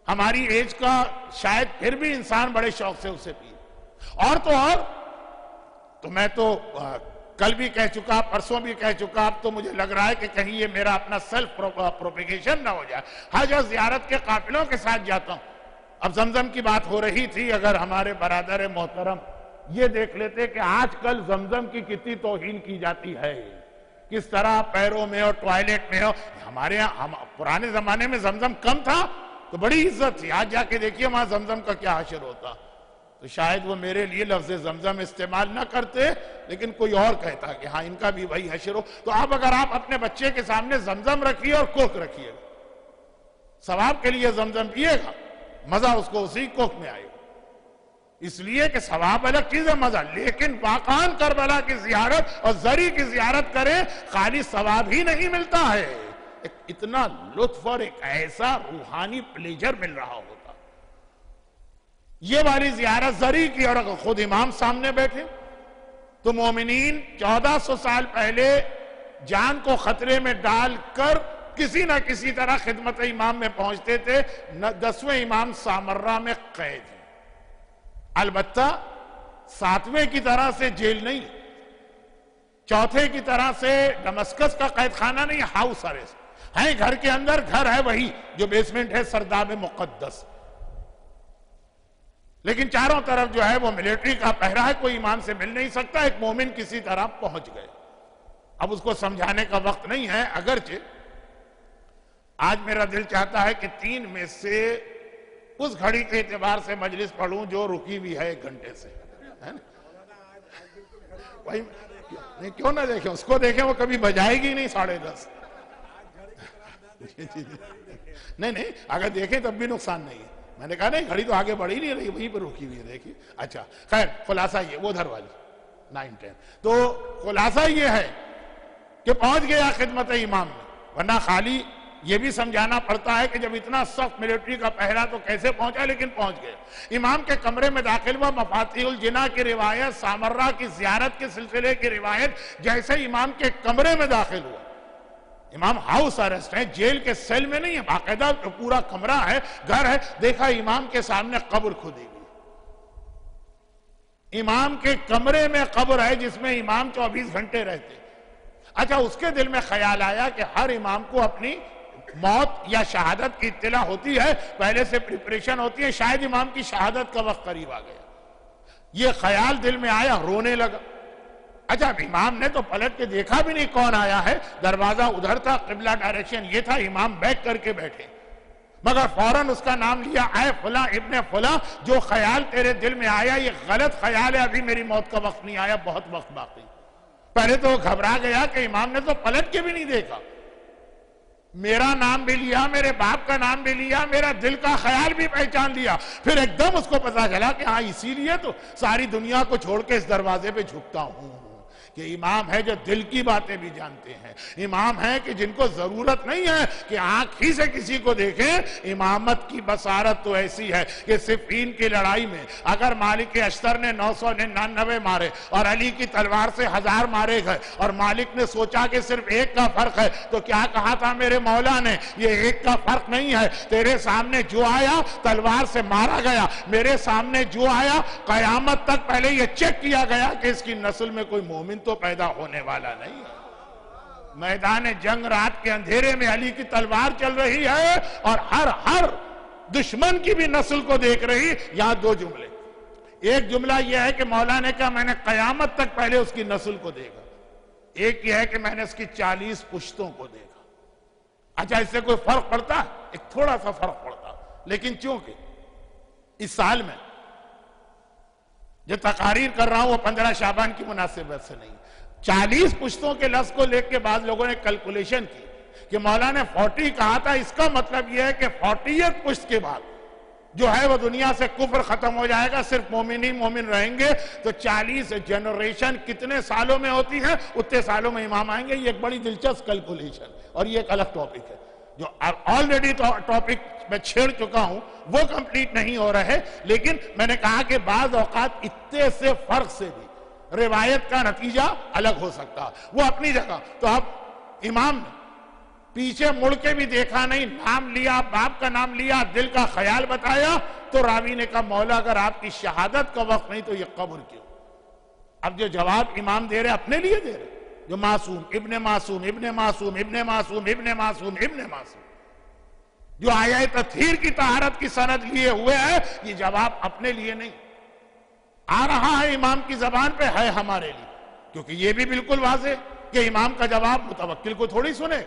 ہماری ایج کا شاید پھر بھی انسان بڑے شوق سے اسے پیے۔ اور تو میں تو کل بھی کہہ چکا، پرسوں بھی کہہ چکا، اب تو مجھے لگ رہا ہے کہ کہیں یہ میرا اپنا سیلف پروپیگیشن نہ ہو جائے۔ حج اور زیارت کے قافلوں کے ساتھ جاتا ہوں۔ اب زمزم کی بات ہو رہی تھی، اگر ہمارے برادر محترم یہ دیکھ لیتے کہ آج کل زمزم کی کتنی توہین کی جاتی ہے، کس طرح پیروں میں اور ٹوائلٹ میں ہو۔ ہمارے یہاں پرانے زمانے میں زمزم کم تھا تو بڑی عزت تھی، آج جا کے دیکھیے وہاں زمزم کا کیا حشر ہوتا۔ تو شاید وہ میرے لیے لفظ زمزم استعمال نہ کرتے، لیکن کوئی اور کہتا کہ ہاں ان کا بھی وہی حشر ہو۔ تو اب اگر آپ اپنے بچے کے سامنے زمزم رکھیے اور کوک رکھیے گا، ثواب کے لیے زمزم پیے گا، مزہ اس کو اسی کوک میں آئے گا۔ اس لیے کہ ثواب الگ چیز ہے، مزہ، لیکن واقعاً کربلا کی زیارت اور زری کی زیارت کریں، خالی ثواب ہی نہیں ملتا ہے، اتنا لطف اور ایک ایسا روحانی پلیجر مل رہا ہوتا۔ یہ والی زیارت زری کی، اور اگر خود امام سامنے بیٹھے تو مومنین 1400 سال پہلے جان کو خطرے میں ڈال کر کسی نہ کسی طرح خدمت امام میں پہنچتے تھے۔ 10ویں امام سامرہ میں قید ہیں، البتہ 7ویں کی طرح سے جیل نہیں، 4تھے کی طرح سے دمسکس کا قید خانہ نہیں، ہاؤس اریسٹ ہے، گھر کے اندر گھر ہے وہی جو بیسمنٹ ہے سرداب مقدس، لیکن چاروں طرف جو ہے وہ ملٹری کا پہرا ہے، کوئی امام سے مل نہیں سکتا۔ ایک مومن کسی طرح پہنچ گئے، اب اس کو سمجھانے کا وقت نہیں ہے، اگرچہ آج میرا دل چاہتا ہے کہ 3 میں سے اس گھڑی کے اعتبار سے مجلس پڑھوں جو رکی ہوئی ہے 1 گھنٹے سے، نہیں کیوں نہ دیکھیں، اس کو دیکھیں، وہ کبھی بجائے گی نہیں 10:30۔ نہیں اگر دیکھیں تب بھی نقصان نہیں ہے، میں نے کہا نہیں گھڑی تو آگے بڑھی نہیں رہی، وہیں پر رکی ہوئی ہے، دیکھیے۔ اچھا خیر، خلاصہ یہ وہ ادھر والی 9-10، تو خلاصہ یہ ہے کہ پہنچ گیا خدمت امام میں، ورنہ خالی یہ بھی سمجھانا پڑتا ہے کہ جب اتنا سخت ملٹری کا پہرا تو کیسے پہنچا، لیکن پہنچ گئے۔ امام کے کمرے میں داخل ہوا، مفاتیح الجناح کی روایت، سامرہ کی زیارت کے سلسلے کی روایت، جیسے امام کے کمرے میں داخل ہوا، امام ہاؤس اریسٹ ہے، جیل کے سیل میں نہیں ہے، باقاعدہ پورا کمرہ ہے، گھر ہے، دیکھا امام کے سامنے قبر کھودی گئی، امام کے کمرے میں قبر ہے جس میں امام 24 گھنٹے رہتے۔ اچھا، اس کے دل میں خیال آیا کہ ہر امام کو اپنی موت یا شہادت کی اطلاع ہوتی ہے، پہلے سے پریپریشن ہوتی ہے، شاید امام کی شہادت کا وقت قریب آ گیا، یہ خیال دل میں آیا، رونے لگا۔ اچھا، امام نے تو پلٹ کے دیکھا بھی نہیں کون آیا ہے، دروازہ ادھر تھا، قبلہ ڈائریکشن یہ تھا، امام بیک کر کے بیٹھے، مگر فوراً اس کا نام لیا، اے فلاں ابن فلاں، جو خیال تیرے دل میں آیا یہ غلط خیال ہے، ابھی میری موت کا وقت نہیں آیا، بہت وقت باقی۔ پہلے تو وہ گھبرا گیا کہ امام نے تو پلٹ کے بھی نہیں دیکھا، میرا نام بھی لیا، میرے باپ کا نام بھی لیا، میرا دل کا خیال بھی پہچان لیا، پھر ایک دم اس کو پتا چلا کہ ہاں اسی لیے تو ساری دنیا کو چھوڑ کے اس دروازے پہ جھکتا ہوں، کہ امام ہے جو دل کی باتیں بھی جانتے ہیں، امام ہے کہ جن کو ضرورت نہیں ہے کہ آنکھ ہی سے کسی کو دیکھیں۔ امامت کی بصارت تو ایسی ہے کہ صفین کی لڑائی میں اگر مالک اشتر نے 999 مارے اور علی کی تلوار سے 1000 مارے گئے، اور مالک نے سوچا کہ صرف ایک کا فرق ہے، تو کیا کہا تھا میرے مولا نے، یہ ایک کا فرق نہیں ہے، تیرے سامنے جو آیا تلوار سے مارا گیا، میرے سامنے جو آیا قیامت تک پہلے یہ چیک کیا گیا کہ اس کی نسل میں کوئی مومن تو پیدا ہونے والا نہیں ہے۔ میدان جنگ رات کے اندھیرے میں علی کی تلوار چل رہی ہے، اور ہر دشمن کی بھی نسل کو دیکھ رہی۔ یہاں 2 جملے، ایک جملہ یہ ہے کہ مولا نے کہا میں نے قیامت تک پہلے اس کی نسل کو دیکھا، ایک یہ ہے کہ میں نے اس کی 40 پشتوں کو دیکھا۔ اچھا اس سے کوئی فرق پڑتا ہے؟ ایک تھوڑا سا فرق پڑتا، لیکن چونکہ اس سال میں جو تقاریر کر رہا ہوں وہ 15 شعبان کی مناسبت سے نہیں، 40 پشتوں کے لفظ کو لے کے بعض لوگوں نے کیلکولیشن کی کہ مولا نے 40 کہا تھا، اس کا مطلب یہ ہے کہ 40th پشت کے بعد جو ہے وہ دنیا سے کفر ختم ہو جائے گا، صرف مومن ہی مومن رہیں گے۔ تو 40 جنریشن کتنے سالوں میں ہوتی ہیں؟ اتنے سالوں میں امام آئیں گے۔ یہ ایک بڑی دلچسپ کیلکولیشن، اور یہ ایک الگ ٹاپک ہے جو آلریڈی ٹاپک میں چھیڑ چکا ہوں، وہ کمپلیٹ نہیں ہو رہے، لیکن میں نے کہا کہ بعض اوقات اتنے سے فرق سے بھی روایت کا نتیجہ الگ ہو سکتا، وہ اپنی جگہ۔ تو اب امام نے پیچھے مڑ کے بھی دیکھا نہیں، نام لیا، باپ کا نام لیا، دل کا خیال بتایا، تو راوی نے کہا مولا اگر آپ کی شہادت کا وقت نہیں تو یہ قبر کیوں؟ اب جو جواب امام دے رہے اپنے لیے دے رہے، جو معصوم ابن معصوم ابن معصوم ابن معصوم ابن معصوم ابن معصوم جو آیہ تطہیر کی طہارت کی سند لیے ہوئے ہے، یہ جواب اپنے لیے نہیں آ رہا ہے، امام کی زبان پہ ہے ہمارے لیے، کیونکہ یہ بھی بالکل واضح کہ امام کا جواب متوکل کو تھوڑی سنے،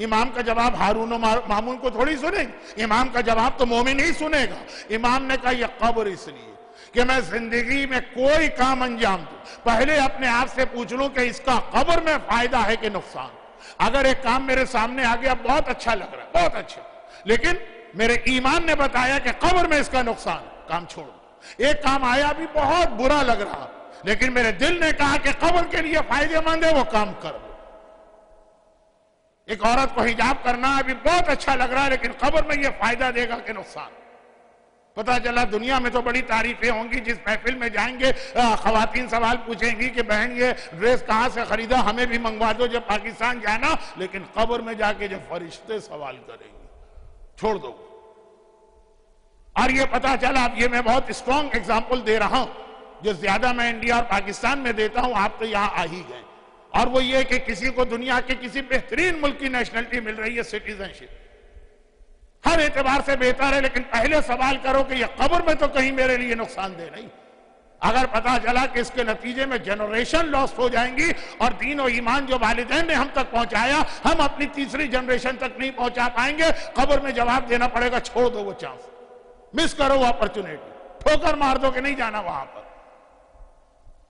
امام کا جواب ہارون و مامون کو تھوڑی سنے، امام کا جواب تو مومن ہی سنے گا۔ امام نے کہا یہ قبر اس لیے کہ میں زندگی میں کوئی کام انجام دوں، پہلے اپنے آپ سے پوچھ لوں کہ اس کا قبر میں فائدہ ہے کہ نقصان۔ اگر ایک کام میرے سامنے آ گیا بہت اچھا لگ رہا ہے، بہت اچھا، لیکن میرے ایمان نے بتایا کہ قبر میں اس کا نقصان، کام چھوڑ دو۔ ایک کام آیا بھی بہت برا لگ رہا، لیکن میرے دل نے کہا کہ قبر کے لیے فائدہ مند ہے، وہ کام کر دو۔ ایک عورت کو حجاب کرنا ابھی بہت اچھا لگ رہا ہے، لیکن قبر میں یہ فائدہ دے گا کہ نقصان؟ پتہ چلا دنیا میں تو بڑی تعریفیں ہوں گی، جس محفل میں جائیں گے خواتین سوال پوچھیں گی کہ بہن یہ ڈریس کہاں سے خریدا، ہمیں بھی منگوا دو جب پاکستان جانا، لیکن قبر میں جا کے جب فرشتے سوال کریں گے چھوڑ دو۔ اور یہ پتہ چلا، اب یہ میں بہت اسٹرانگ ایگزامپل دے رہا ہوں، جو زیادہ میں انڈیا اور پاکستان میں دیتا ہوں، آپ تو یہاں آ ہی گئے، اور وہ یہ کہ کسی کو دنیا کے کسی بہترین ملک کی نیشنلٹی مل رہی ہے، سٹیزن شپ، ہر اعتبار سے بہتر ہے، لیکن پہلے سوال کرو کہ یہ قبر میں تو کہیں میرے لیے نقصان دہ نہیں۔ اگر پتا چلا کہ اس کے نتیجے میں جنریشن لاسٹ ہو جائیں گی، اور دین و ایمان جو والدین نے ہم تک پہنچایا ہم اپنی تیسری جنریشن تک نہیں پہنچا پائیں گے، قبر میں جواب دینا پڑے گا، چھوڑ دو وہ چانس، مس کرو وہ اپرچونیٹی، ٹھوکر مار دو کہ نہیں جانا وہاں پر۔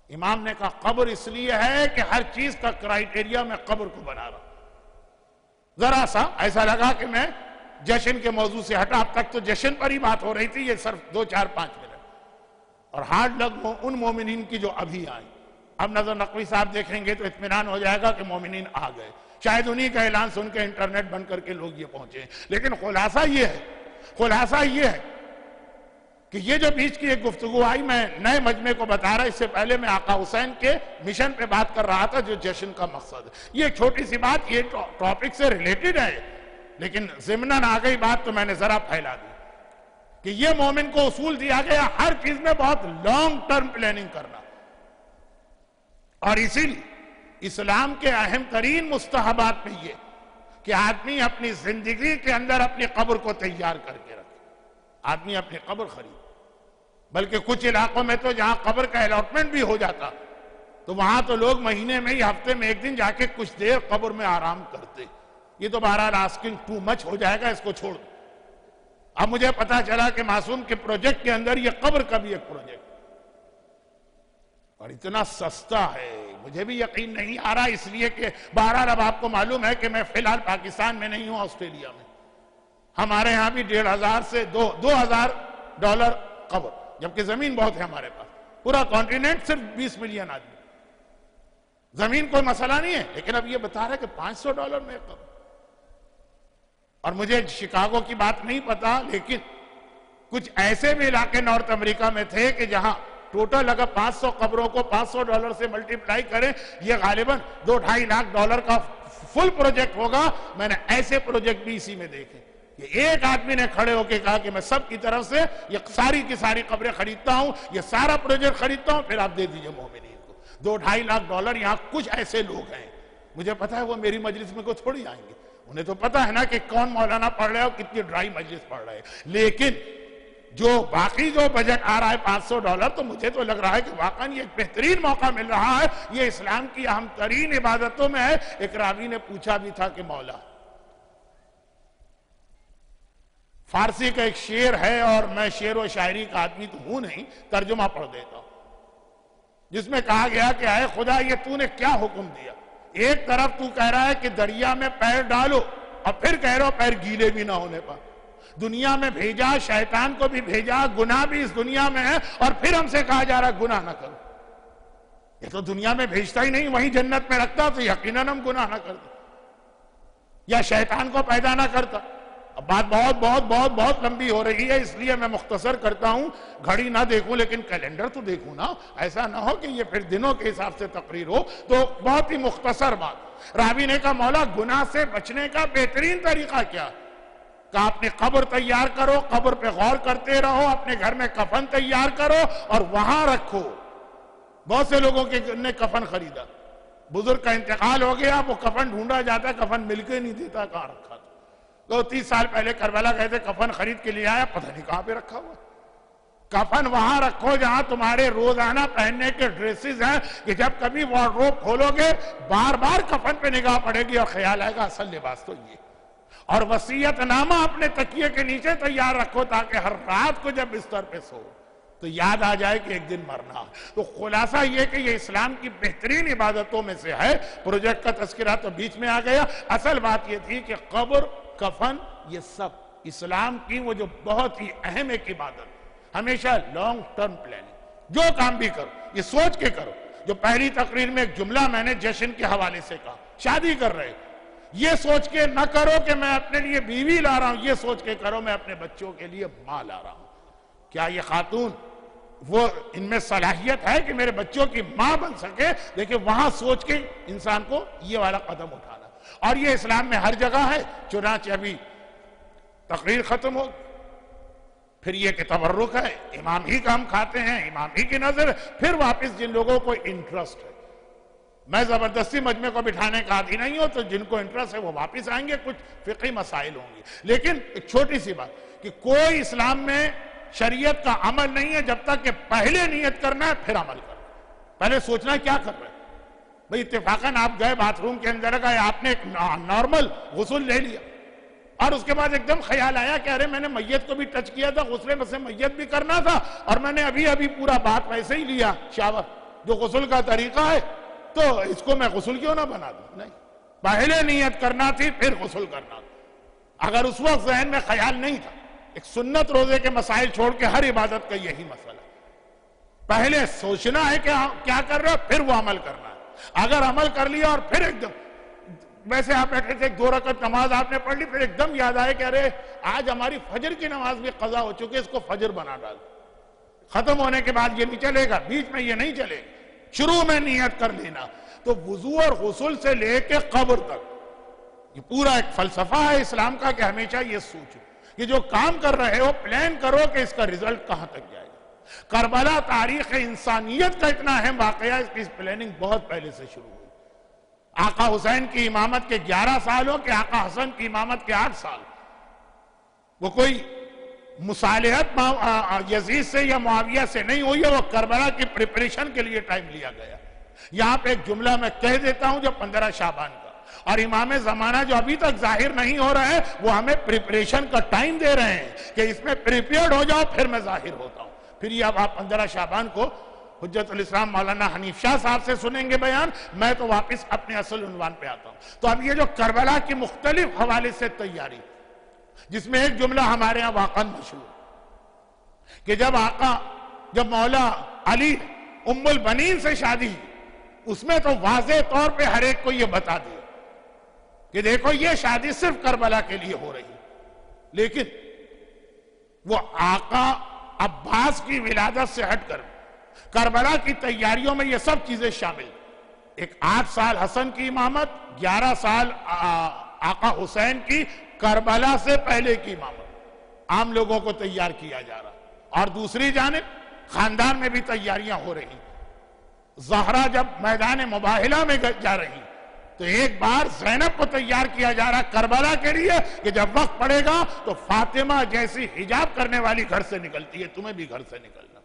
امام نے کہا قبر اس لیے ہے کہ ہر چیز کا کرائیٹیریا میں قبر کو بنا رہا۔ ذرا سا ایسا لگا کہ میں جشن کے موضوع سے ہٹا، اب تک تو جشن پر ہی بات ہو رہی تھی، یہ صرف 2-4-5 منٹ، اور ہارڈ لگ ان مومنین کی جو ابھی آئیں۔ اب نظر نقوی صاحب دیکھیں گے تو اطمینان ہو جائے گا کہ مومنین آ گئے، شاید انہی کا اعلان سن کے انٹرنیٹ بند کر کے لوگ یہ پہنچے، لیکن خلاصہ یہ ہے کہ یہ جو بیچ کی ایک گفتگو آئی، میں نئے مجمع کو بتا رہا، اس سے پہلے میں آقا حسین کے مشن پہ بات کر رہا تھا جو جشن کا مقصد ہے۔ یہ ایک چھوٹی سی بات، یہ ٹاپک سے ریلیٹڈ ہے، لیکن ضمناً آ گئی بات تو میں نے ذرا پھیلا دی کہ یہ مومن کو اصول دیا گیا ہر چیز میں بہت لانگ ٹرم پلاننگ کرنا، اور اسی لیے اسلام کے اہم ترین مستحبات میں یہ کہ آدمی اپنی زندگی کے اندر اپنی قبر کو تیار کر کے رکھے، آدمی اپنی قبر خرید، بلکہ کچھ علاقوں میں تو جہاں قبر کا الاٹمنٹ بھی ہو جاتا تو وہاں تو لوگ مہینے میں ہی ہفتے میں ایک دن جا کے کچھ دیر قبر میں آرام کرتے۔ یہ تو بہرحال آسکنگ ٹو مچ ہو جائے گا، اس کو چھوڑ دو۔ اب مجھے پتا چلا کہ معصوم کے پروجیکٹ کے اندر یہ قبر کا بھی ایک پروجیکٹ، اور اتنا سستا ہے مجھے بھی یقین نہیں آ رہا، اس لیے کہ بہرحال اب آپ کو معلوم ہے کہ میں فی الحال پاکستان میں نہیں ہوں، آسٹریلیا میں، ہمارے ہاں بھی $1,500 سے $2,000 قبر، جبکہ زمین بہت ہے ہمارے پاس، پورا کانٹیننٹ صرف 20 ملین آدمی، زمین کوئی مسئلہ نہیں ہے، لیکن اب یہ بتا رہا ہے کہ $500 میں قبر۔ اور مجھے شکاگو کی بات نہیں پتا، لیکن کچھ ایسے بھی علاقے نارتھ امریکہ میں تھے کہ جہاں ٹوٹل اگر 500 قبروں کو $500 سے ملٹیپلائی کریں، یہ غالباً $2-2.5 لاکھ کا فل پروجیکٹ ہوگا۔ میں نے ایسے پروجیکٹ بھی اسی میں دیکھے کہ ایک آدمی نے کھڑے ہو کے کہا کہ میں سب کی طرف سے یہ ساری کی ساری قبریں خریدتا ہوں، یہ سارا پروجیکٹ خریدتا ہوں، پھر آپ دے دیجئے مومنین کو $2-2.5 لاکھ۔ یہاں کچھ ایسے لوگ ہیں، مجھے پتا ہے وہ میری مجلس میں کو تھوڑی آئیں گے، انہیں تو پتا ہے نا کہ کون مولانا پڑھ رہا ہے اور کتنی ڈرائی مجلس پڑھ رہا ہے، لیکن جو باقی جو بجٹ آ رہا ہے $500 تو مجھے تو لگ رہا ہے کہ واقعاً یہ ایک بہترین موقع مل رہا ہے، یہ اسلام کی اہم ترین عبادتوں میں ہے۔ ایک راوی نے پوچھا بھی تھا کہ مولا، فارسی کا ایک شعر ہے اور میں شعر و شاعری کا آدمی تو ہوں نہیں، ترجمہ پڑھ دیتا ہوں، جس میں کہا گیا کہ اے خدا یہ تو نے کیا حکم دیا؟ ایک طرف تو کہہ رہا ہے کہ دریا میں پیر ڈالو اور پھر کہہ رہا ہو پیر گیلے بھی نہ ہونے پا، دنیا میں بھیجا، شیطان کو بھی بھیجا، گناہ بھی اس دنیا میں ہے، اور پھر ہم سے کہا جا رہا گناہ نہ کرو۔ یہ تو دنیا میں بھیجتا ہی نہیں، وہیں جنت میں رکھتا تو یقیناً ہم گناہ نہ کرتے یا شیطان کو پیدا نہ کرتا۔ اب بات بہت بہت بہت بہت لمبی ہو رہی ہے، اس لیے میں مختصر کرتا ہوں، گھڑی نہ دیکھوں لیکن کیلنڈر تو دیکھوں نا، ایسا نہ ہو کہ یہ پھر دنوں کے حساب سے تقریر ہو۔ تو بہت ہی مختصر بات، راوی نے کہا مولا گناہ سے بچنے کا بہترین طریقہ کیا؟ کہ اپنی قبر تیار کرو، قبر پہ غور کرتے رہو، اپنے گھر میں کفن تیار کرو اور وہاں رکھو۔ بہت سے لوگوں نے کفن خریدا، بزرگ کا انتقال ہو گیا، وہ کفن ڈھونڈا جاتا، کفن مل کے نہیں دیتا کہاں رکھا تھا۔ تو 30 سال پہلے کربلا گئے تھے، کفن خرید کے لیے آیا، پتہ نہیں کہاں پہ رکھا ہوا۔ کفن وہاں رکھو جہاں تمہارے روزانہ پہننے کے ڈریسز ہیں، کہ جب کبھی وارڈروب کھولو گے بار بار کفن پہ نگاہ پڑے گی اور خیال آئے گا اصل لباس تو یہ۔ اور وصیت نامہ اپنے تکیے کے نیچے تیار رکھو تاکہ ہر رات کو جب بستر پہ سو تو یاد آ جائے کہ ایک دن مرنا۔ تو خلاصہ یہ کہ یہ اسلام کی بہترین عبادتوں میں سے ہے۔ پروجیکٹ کا تذکرہ تو بیچ میں آ گیا، اصل بات یہ تھی کہ قبر، کفن، یہ سب اسلام کی وہ جو بہت ہی اہم ایک عبادت، ہمیشہ لانگ ٹرم پلاننگ، جو کام بھی کرو یہ سوچ کے کرو۔ جو پہلی تقریر میں ایک جملہ میں نے جشن کے حوالے سے کہا، شادی کر رہے یہ سوچ کے نہ کرو کہ میں اپنے لیے بیوی لا رہا ہوں، یہ سوچ کے کرو میں اپنے بچوں کے لیے ماں لا رہا ہوں۔ کیا یہ خاتون وہ ان میں صلاحیت ہے کہ میرے بچوں کی ماں بن سکے؟ دیکھیں وہاں سوچ کے انسان کو یہ والا قدم اٹھانا، اور یہ اسلام میں ہر جگہ ہے۔ چنانچہ ابھی تقریر ختم ہو، پھر یہ کہ تبرک ہے، امام ہی کا ہم کھاتے ہیں، امام ہی کی نظر، پھر واپس جن لوگوں کو انٹرسٹ ہے، میں زبردستی مجمع کو بٹھانے کا عادی نہیں ہوں، تو جن کو انٹرسٹ ہے وہ واپس آئیں گے، کچھ فقہی مسائل ہوں گے۔ لیکن ایک چھوٹی سی بات کہ کوئی اسلام میں شریعت کا عمل نہیں ہے جب تک کہ پہلے نیت کرنا ہے پھر عمل کرنا ہے۔ پہلے سوچنا ہے کیا کر رہے ہیں بھئی، اتفاقاً آپ گئے باتھ روم کے اندر گئے، آپ نے ایک نارمل غسل لے لیا اور اس کے بعد ایک دم خیال آیا کہ ارے میں نے میت کو بھی ٹچ کیا تھا، غسل میں سے میت بھی کرنا تھا، اور میں نے ابھی پورا بات ویسے ہی لیا شاور جو غسل کا طریقہ ہے، تو اس کو میں غسل کیوں نہ بنا دوں؟ نہیں، پہلے نیت کرنا تھی پھر غسل کرنا تھا۔ اگر اس وقت ذہن میں خیال نہیں تھا، ایک سنت روزے کے مسائل چھوڑ کے ہر عبادت کا یہی مسئلہ ہے، پہلے سوچنا ہے کہ کیا کر رہا پھر وہ عمل کرنا ہے۔ اگر عمل کر لیا اور پھر ایک دم ویسے آپ بیٹھے تھے، 2 رکعت نماز آپ نے پڑھ لی، پھر ایک دم یاد آئے کہ ارے آج ہماری فجر کی نماز بھی قضا ہو چکی ہے، اس کو فجر بنا ڈال، ختم ہونے کے بعد یہ نہیں چلے گا، بیچ میں یہ نہیں چلے گا، شروع میں نیت کر لینا۔ تو وضو اور غسل سے لے کے قبر تک یہ پورا ایک فلسفہ ہے اسلام کا کہ ہمیشہ یہ سوچو کہ جو کام کر رہے ہو پلان کرو کہ اس کا رزلٹ کہاں تک جائے گا۔ کربلا تاریخ انسانیت کا اتنا اہم واقعہ ہے، اس کی پلاننگ بہت پہلے سے شروع ہوئی۔ آقا حسین کی امامت کے 11 سال ہو کہ آقا حسن کی امامت کے 8 سال، وہ کوئی مصالحت یزید سے یا معاویہ سے نہیں ہوئی ہے، وہ کربلا کی پریپریشن کے لیے ٹائم لیا گیا۔ یہاں پہ ایک جملہ میں کہہ دیتا ہوں جو 15 شعبان کا، اور امام زمانہ جو ابھی تک ظاہر نہیں ہو رہا ہے وہ ہمیں پریپریشن کا ٹائم دے رہے ہیں کہ اس میں پریپیئرڈ ہو جاؤ پھر میں ظاہر ہوتا ہوں۔ پھر یہ اب آپ 15 شعبان کو حجت الاسلام مولانا حنیف شاہ صاحب سے سنیں گے بیان، میں تو واپس اپنے اصل عنوان پہ آتا ہوں۔ تو اب یہ جو کربلا کی مختلف حوالے سے تیاری، جس میں ایک جملہ ہمارے ہاں واقعاً مشہور کہ جب مولا علی ام البنین سے شادی، اس میں تو واضح طور پہ ہر ایک کو یہ بتا دیا کہ دیکھو یہ شادی صرف کربلا کے لیے ہو رہی ہے، لیکن وہ آقا عباس کی ولادت سے ہٹ کر کربلا کی تیاریوں میں یہ سب چیزیں شامل، ایک 8 سال حسن کی امامت، 11 سال آقا حسین کی کربلا سے پہلے کی امامت، عام لوگوں کو تیار کیا جا رہا، اور دوسری جانب خاندان میں بھی تیاریاں ہو رہی۔ زہرا جب میدان مباہلہ میں جا رہی تو ایک بار زینب کو تیار کیا جا رہا کربلا کے لیے کہ جب وقت پڑے گا تو فاطمہ جیسی حجاب کرنے والی گھر سے نکلتی ہے، تمہیں بھی گھر سے نکلنا۔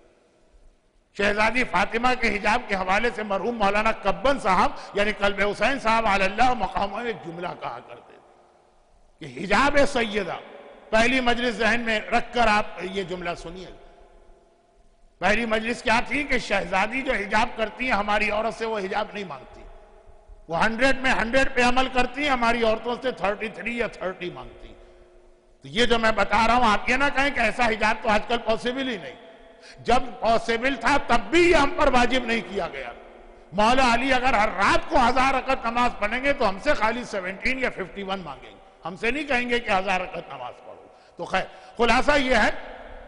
شہزادی فاطمہ کے حجاب کے حوالے سے مرحوم مولانا کبن صاحب یعنی قلب حسین صاحب علی اللہ مقامہ میں ایک جملہ کہا کرتے تھے کہ حجاب سیدہ، پہلی مجلس ذہن میں رکھ کر آپ یہ جملہ سنیے۔ پہلی مجلس کیا تھی کہ شہزادی جو حجاب کرتی ہیں ہماری عورت سے وہ حجاب نہیں مانگتی، وہ 100 میں 100 پہ عمل کرتی ہیں، ہماری عورتوں سے 33 یا 30 مانگتی۔ تو یہ جو میں بتا رہا ہوں آپ یہ نہ کہیں کہ ایسا حجاب تو آج کل پاسبل ہی نہیں، جب پاسبل تھا تب بھی یہ ہم پر واجب نہیں کیا گیا۔ مولا علی اگر ہر رات کو 1000 رکعت نماز پڑھیں گے تو ہم سے خالی 17 یا 51 مانگیں گے، ہم سے نہیں کہیں گے کہ 1000 رکعت نماز پڑھو۔ تو خیر خلاصہ یہ ہے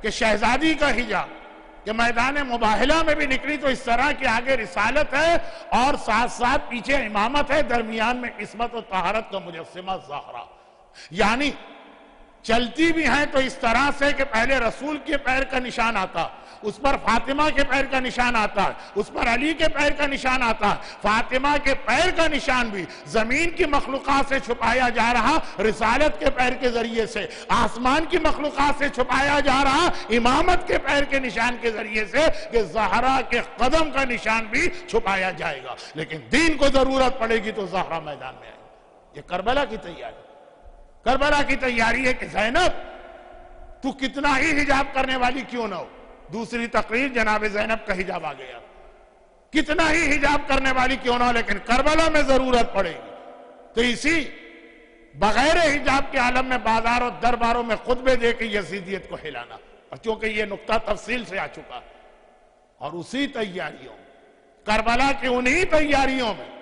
کہ شہزادی کا حجاب کہ میدان مباہلہ میں بھی نکلی تو اس طرح کہ آگے رسالت ہے اور ساتھ ساتھ پیچھے امامت ہے، درمیان میں عصمت و طہارت کا مجسمہ زہرا، یعنی چلتی بھی ہیں تو اس طرح سے کہ پہلے رسول کے پیر کا نشان آتا، اس پر فاطمہ کے پیر کا نشان آتا ہے، اس پر علی کے پیر کا نشان آتا ہے۔ فاطمہ کے پیر کا نشان بھی زمین کی مخلوقات سے چھپایا جا رہا رسالت کے پیر کے ذریعے سے، آسمان کی مخلوقات سے چھپایا جا رہا امامت کے پیر کے نشان کے ذریعے سے، کہ زہرا کے قدم کا نشان بھی چھپایا جائے گا، لیکن دین کو ضرورت پڑے گی تو زہرا میدان میں آئے گی۔ یہ کربلا کی تیاری، کربلا کی تیاری ہے کہ زینب تو کتنا ہی حجاب کرنے والی کیوں نہ ہو، دوسری تقریر جناب زینب کا حجاب آ گیا، کتنا ہی حجاب کرنے والی کیوں نہ ہو لیکن کربلا میں ضرورت پڑے گی۔ تو اسی بغیر حجاب کے عالم میں بازار اور درباروں میں خطبے دے کے یزیدیت کو ہلانا، اور چونکہ یہ نقطہ تفصیل سے آ چکا، اور اسی تیاریوں کربلا کی انہی تیاریوں میں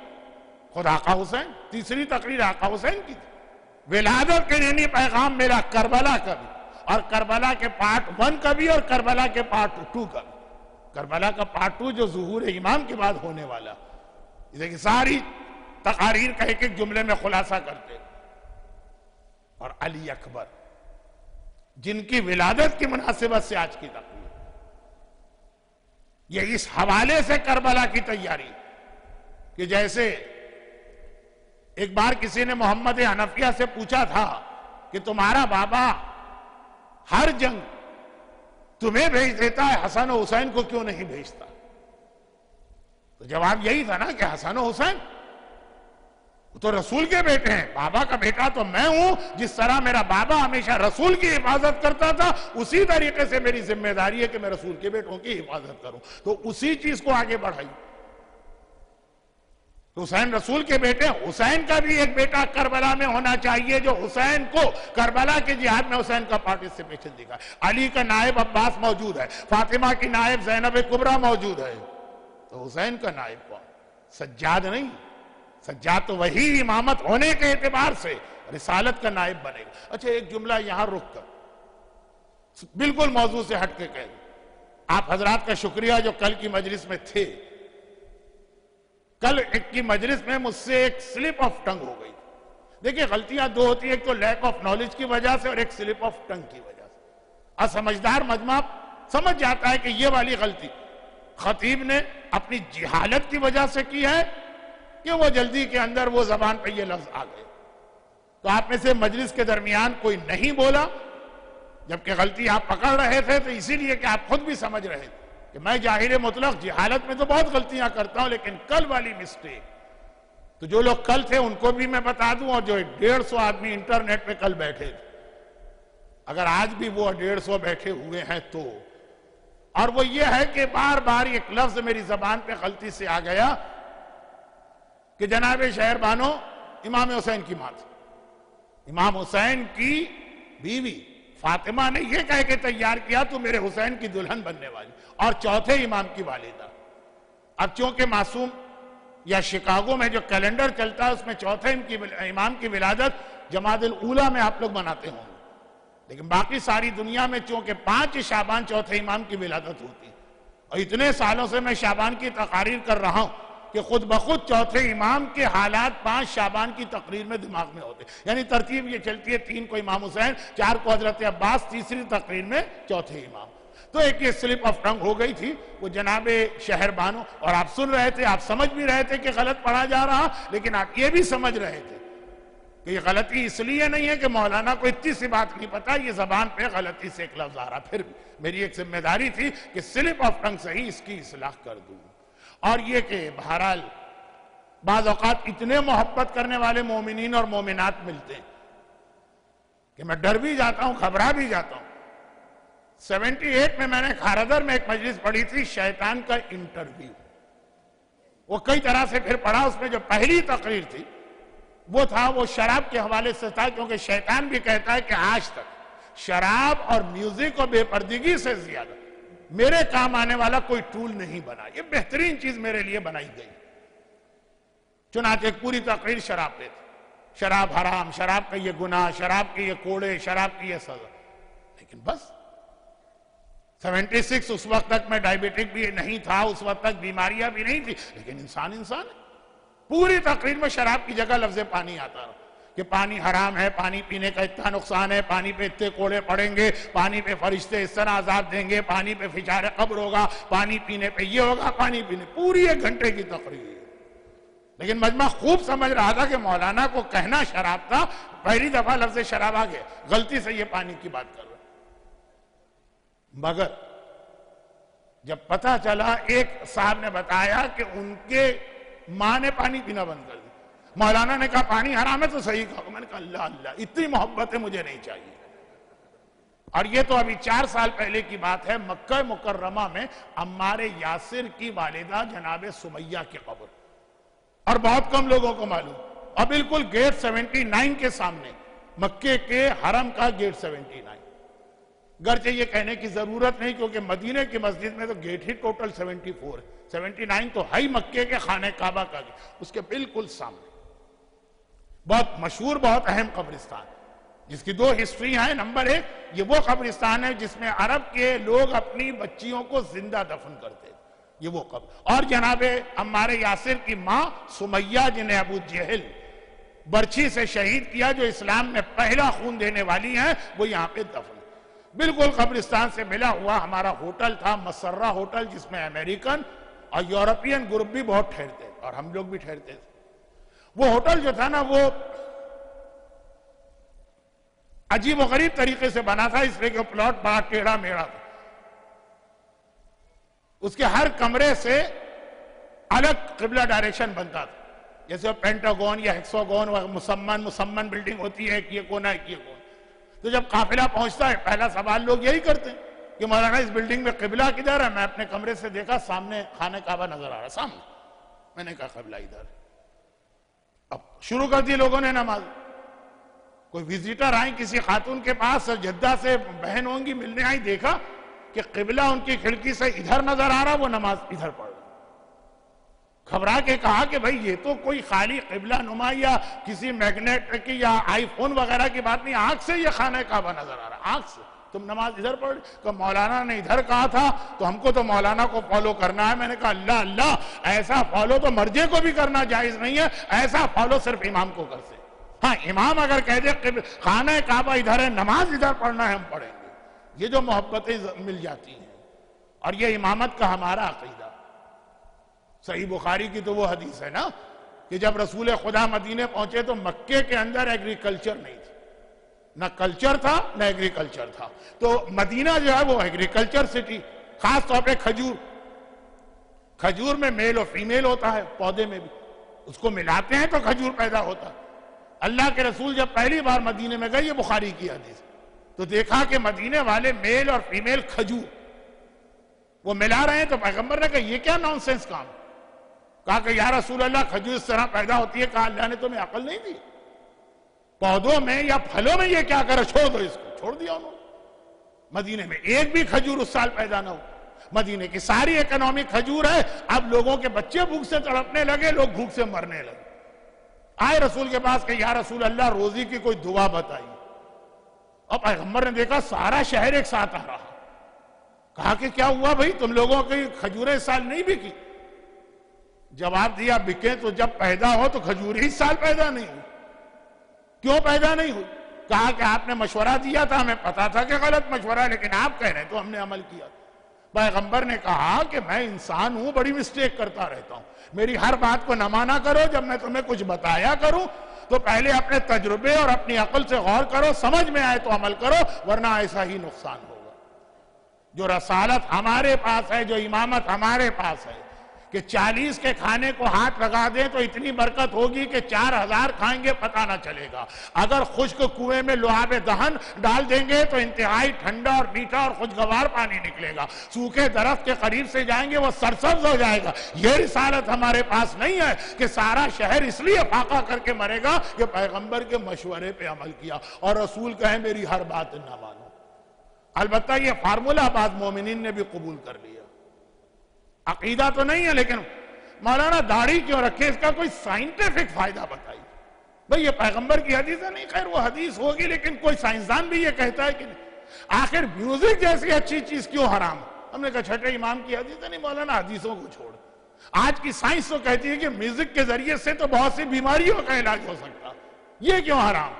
خود آقا حسین، تیسری تقریر آقا حسین کی تھی، ولادت کے لیے پیغام میرا کربلا کا بھی، اور کربلا کے پارٹ 1 کا بھی اور کربلا کے پارٹ 2 کا بھی۔ کربلا کا پارٹ 2 جو ظہور امام کے بعد ہونے والا، دیکھیں ساری تقاریر کا ایک ایک جملے میں خلاصہ کرتے، اور علی اکبر جن کی ولادت کی مناسبت سے آج کی تقریر، یہ اس حوالے سے کربلا کی تیاری کہ جیسے ایک بار کسی نے محمد حنفیہ سے پوچھا تھا کہ تمہارا بابا ہر جنگ تمہیں بھیج دیتا ہے، حسن و حسین کو کیوں نہیں بھیجتا؟ تو جواب یہی تھا نا کہ حسن و حسین وہ تو رسول کے بیٹے ہیں، بابا کا بیٹا تو میں ہوں، جس طرح میرا بابا ہمیشہ رسول کی حفاظت کرتا تھا اسی طریقے سے میری ذمہ داری ہے کہ میں رسول کے بیٹوں کی حفاظت کروں۔ تو اسی چیز کو آگے بڑھائی، حسین رسول کے بیٹے، حسین کا بھی ایک بیٹا کربلا میں ہونا چاہیے جو حسین کو کربلا کے جہاد میں حسین کا پارٹیسپیشن دکھا۔ علی کا نائب عباس موجود ہے، فاطمہ کی نائب زینب کبریٰ موجود ہے، تو حسین کا نائب کون؟ سجاد نہیں، سجاد تو وہی امامت ہونے کے اعتبار سے رسالت کا نائب بنے گا۔ اچھا ایک جملہ یہاں رک کر بالکل موضوع سے ہٹ کے کہہ دوں، آپ حضرات کا شکریہ جو کل کی مجلس میں تھے۔ کل ایک کی مجلس میں مجھ سے ایک سلپ آف ٹنگ ہو گئی۔ دیکھیں غلطیاں دو ہوتی ہیں، ایک تو لیک آف نالج کی وجہ سے اور ایک سلپ آف ٹنگ کی وجہ سے۔ اور سمجھدار مجمع سمجھ جاتا ہے کہ یہ والی غلطی خطیب نے اپنی جہالت کی وجہ سے کی ہے کہ وہ جلدی کے اندر وہ زبان پہ یہ لفظ آ گئے۔ تو آپ میں سے مجلس کے درمیان کوئی نہیں بولا جبکہ غلطی آپ پکڑ رہے تھے، تو اسی لیے کہ آپ خود بھی سمجھ رہے تھے کہ میں جاہل مطلق جہالت میں تو بہت غلطیاں کرتا ہوں، لیکن کل والی مسٹیک تو جو لوگ کل تھے ان کو بھی میں بتا دوں، اور جو 150 آدمی انٹرنیٹ پہ کل بیٹھے تھے، اگر آج بھی وہ 150 بیٹھے ہوئے ہیں تو، اور وہ یہ ہے کہ بار بار ایک لفظ میری زبان پہ غلطی سے آ گیا کہ جناب شہر بانو امام حسین کی ماں تھی، امام حسین کی بیوی فاطمہ نے یہ کہہ کے تیار کیا تو میرے حسین کی دلہن بننے والی، اور چوتھے امام کی والدہ۔ اب چونکہ معصوم یا شکاگو میں جو کیلنڈر چلتا ہے اس میں چوتھے امام کی ولادت جمادی الاولیٰ میں آپ لوگ مناتے ہوں گے، لیکن باقی ساری دنیا میں چونکہ 5 شعبان چوتھے امام کی ولادت ہوتی ہے، اور اتنے سالوں سے میں شعبان کی تقاریر کر رہا ہوں کہ خود بخود چوتھے امام کے حالات 5 شعبان کی تقریر میں دماغ میں ہوتے، یعنی ترتیب یہ چلتی ہے 3 کو امام حسین، 4 کو حضرت عباس، تیسری تقریر میں چوتھے امام۔ تو ایک یہ سلپ آف ٹنگ ہو گئی تھی وہ جناب شہر بانو، اور آپ سن رہے تھے، آپ سمجھ بھی رہے تھے کہ غلط پڑھا جا رہا، لیکن آپ یہ بھی سمجھ رہے تھے کہ یہ غلطی اس لیے نہیں ہے کہ مولانا کو اتنی سی بات نہیں پتا، یہ زبان پہ غلطی سے ایک لفظ آ رہا، پھر بھی میری ایک ذمہ داری تھی کہ سلپ آف ٹنگ سے ہی اس کی اصلاح کر دوں۔ اور یہ کہ بہرحال بعض اوقات اتنے محبت کرنے والے مومنین اور مومنات ملتے ہیں کہ میں ڈر بھی جاتا ہوں، گھبرا بھی جاتا ہوں۔ 78 میں نے کھاردر میں ایک مجلس پڑھی تھی، شیطان کا انٹرویو، وہ کئی طرح سے پھر پڑھا، اس میں جو پہلی تقریر تھی وہ تھا، وہ شراب کے حوالے سے تھا، کیونکہ شیطان بھی کہتا ہے کہ آج تک شراب اور میوزک اور بے پردگی سے زیادہ میرے کام آنے والا کوئی ٹول نہیں بنا، یہ بہترین چیز میرے لیے بنائی گئی۔ چنانچہ ایک پوری تقریر شراب پہ تھی، شراب حرام، شراب کا یہ گناہ، شراب کے یہ کوڑے، شراب کی یہ سزا، لیکن بس 76 اس وقت تک میں ڈائیبیٹک بھی نہیں تھا، اس وقت تک بیماریاں بھی نہیں تھی، لیکن انسان ہے۔ پوری تقریر میں شراب کی جگہ لفظ پانی آتا رہا کہ پانی حرام ہے، پانی پینے کا اتنا نقصان ہے، پانی پہ اتنے کوڑے پڑیں گے، پانی پہ فرشتے اس طرح عذاب دیں گے، پانی پہ فشار قبر ہوگا، پانی پینے پہ یہ ہوگا، پانی پینے، پوری 1 گھنٹے کی تقریر۔ لیکن مجمع خوب سمجھ رہا تھا کہ مولانا کو کہنا شراب تھا، پہلی دفعہ لفظ شراب آ گیا، غلطی سے یہ پانی کی بات کر رہا۔ مگر جب پتہ چلا، ایک صاحب نے بتایا کہ ان کے ماں نے پانی پینا بند کر دیا، مولانا نے کہا پانی حرام ہے تو صحیح کہا، میں نے کہا اللہ اللہ، اتنی محبت ہے مجھے نہیں چاہیے۔ اور یہ تو ابھی 4 سال پہلے کی بات ہے، مکہ مکرمہ میں عمار یاسر کی والدہ جناب سمیہ کی قبر، اور بہت کم لوگوں کو معلوم، اور بالکل گیٹ 79 کے سامنے، مکے کے حرم کا گیٹ 79۔ گرچہ یہ کہنے کی ضرورت نہیں، کیونکہ مدینہ کی مسجد میں تو گیٹ ہی ٹوٹل 74 ہے، 79 تو ہے مکے کے خانہ کعبہ کا گیٹ، اس کے بالکل سامنے بہت مشہور، بہت اہم قبرستان، جس کی 2 ہسٹری ہیں۔ نمبر 1، یہ وہ قبرستان ہے جس میں عرب کے لوگ اپنی بچیوں کو زندہ دفن کرتے، یہ وہ قبر، اور جناب عمار یاسر کی ماں سمیہ جنہیں ابو جہل برچھی سے شہید کیا، جو اسلام میں پہلا خون دینے والی ہیں، وہ یہاں پہ دفن۔ بالکل قبرستان سے ملا ہوا ہمارا ہوٹل تھا، مسرہ ہوٹل، جس میں امریکن اور یورپین گروپ بھی بہت ٹھہرتے، اور ہم لوگ بھی ٹھہرتے تھے۔ وہ ہوٹل جو تھا نا، وہ عجیب و غریب طریقے سے بنا تھا، اس لیے کہ پلاٹ بڑا ٹیڑھا میڑھا تھا، اس کے ہر کمرے سے الگ قبلہ ڈائریکشن بنتا تھا، جیسے پینٹاگون یا ہیکساگون مسمن بلڈنگ ہوتی ہے، ایک یہ کونا ایک یہ کونا۔ تو جب قافلہ پہنچتا ہے، پہلا سوال لوگ یہی کرتے ہیں کہ مولانا اس بلڈنگ میں قبلہ کدھر ہے؟ میں اپنے کمرے سے دیکھا، سامنے خانہ کعبہ نظر آ رہا، سامنے، میں نے کہا قبلہ ادھر ہے۔ اب شروع کر دی لوگوں نے نماز، کوئی وزیٹر آئیں کسی خاتون کے پاس، جدہ سے بہن ہوں گی، ملنے آئی، دیکھا کہ قبلہ ان کی کھڑکی سے ادھر نظر آ رہا، وہ نماز ادھر پڑھ رہا۔ گھبرا کے کہا کہ بھئی یہ تو کوئی خالی قبلہ نما یا کسی میگنیٹ کی یا آئی فون وغیرہ کی بات نہیں، آنکھ سے یہ خانہ کعبہ نظر آ رہا، آنکھ سے تم نماز ادھر پڑھ۔ کہ مولانا نے ادھر کہا تھا تو ہم کو تو مولانا کو فالو کرنا ہے۔ میں نے کہا اللہ اللہ، ایسا فالو تو مرجے کو بھی کرنا جائز نہیں ہے، ایسا فالو صرف امام کو کر سے۔ ہاں، امام اگر کہہ دے خانہ کعبہ ادھر ہے، نماز ادھر پڑھنا ہے، ہم پڑھیں گے۔ یہ جو محبتیں مل جاتی ہیں، اور یہ امامت کا ہمارا عقیدہ۔ صحیح بخاری کی تو وہ حدیث ہے نا کہ جب رسول خدا مدینے پہنچے تو مکے کے اندر ایگریکلچر نہیں تھی، نہ کلچر تھا نہ ایگریکلچر تھا، تو مدینہ جو ہے وہ ایگریکلچر سٹی، خاص طور پہ کھجور میں میل اور فیمیل ہوتا ہے، پودے میں بھی اس کو ملاتے ہیں تو کھجور پیدا ہوتا ہے۔ اللہ کے رسول جب پہلی بار مدینے میں گئے، یہ بخاری کی حدیث، تو دیکھا کہ مدینے والے میل اور فیمیل کھجور وہ ملا رہے ہیں، تو پیغمبر نے کہا یہ کیا نان سینس کام؟ کہا کہ یا رسول اللہ کھجور اس طرح پیدا ہوتی ہے۔ کہا اللہ نے تمہیں عقل نہیں دی؟ پودوں میں یا پھلوں میں یہ کیا کرے، چھوڑ دو اس کو۔ چھوڑ دیا انہوں نے۔ مدینے میں ایک بھی کھجور اس سال پیدا نہ ہو، مدینے کی ساری اکنامی کھجور ہے۔ اب لوگوں کے بچے بھوک سے تڑپنے لگے، لوگ بھوک سے مرنے لگے۔ آئے رسول کے پاس کہ یا رسول اللہ روزی کی کوئی دعا بتائی۔ اور پیغمبر نے دیکھا سارا شہر ایک ساتھ آ رہا۔ کہا کہ کیا ہوا بھائی، تم لوگوں کی کھجوریں اس سال نہیں بکی؟ جواب دیا بکے تو جب پیدا ہو تو کھجور ہی اس سال پیدا نہیں ہوئی۔ کیوں پیدا نہیں ہوئی؟ کہا کہ آپ نے مشورہ دیا تھا، ہمیں پتا تھا کہ غلط مشورہ ہے، لیکن آپ کہہ رہے ہیں تو ہم نے عمل کیا۔ پیغمبر نے کہا کہ میں انسان ہوں، بڑی مسٹیک کرتا رہتا ہوں، میری ہر بات کو نہ مانا کرو، جب میں تمہیں کچھ بتایا کروں تو پہلے اپنے تجربے اور اپنی عقل سے غور کرو، سمجھ میں آئے تو عمل کرو، ورنہ ایسا ہی نقصان ہوگا۔ جو رسالت ہمارے پاس ہے، جو امامت ہمارے پاس ہے کہ 40 کے کھانے کو ہاتھ لگا دیں تو اتنی برکت ہوگی کہ 4000 کھائیں گے پتہ نہ چلے گا، اگر خشک کنویں میں لعاب دہن ڈال دیں گے تو انتہائی ٹھنڈا اور میٹھا اور خوشگوار پانی نکلے گا، سوکھے درخت کے قریب سے جائیں گے وہ سرسبز ہو جائے گا۔ یہ رسالت ہمارے پاس نہیں ہے کہ سارا شہر اس لیے فاقہ کر کے مرے گا کہ پیغمبر کے مشورے پہ عمل کیا اور رسول کہیں میری ہر بات نہ مانو۔ البتہ یہ فارمولہ بعض مومنین نے بھی قبول کر لیا، عقیدہ تو نہیں ہے، لیکن مولانا داڑھی کیوں رکھے، اس کا کوئی سائنٹیفک فائدہ بتائیے۔ بھئی یہ پیغمبر کی حدیث ہے، نہیں خیر وہ حدیث ہوگی لیکن کوئی سائنسدان بھی یہ کہتا ہے کہ نہیں، آخر میوزک جیسی اچھی چیز کیوں حرام؟ ہم نے کہا چھٹے امام کی حدیث ہے، نہیں مولانا حدیثوں کو چھوڑ، آج کی سائنس تو کہتی ہے کہ میوزک کے ذریعے سے تو بہت سی بیماریوں کا علاج ہو سکتا، یہ کیوں حرام؟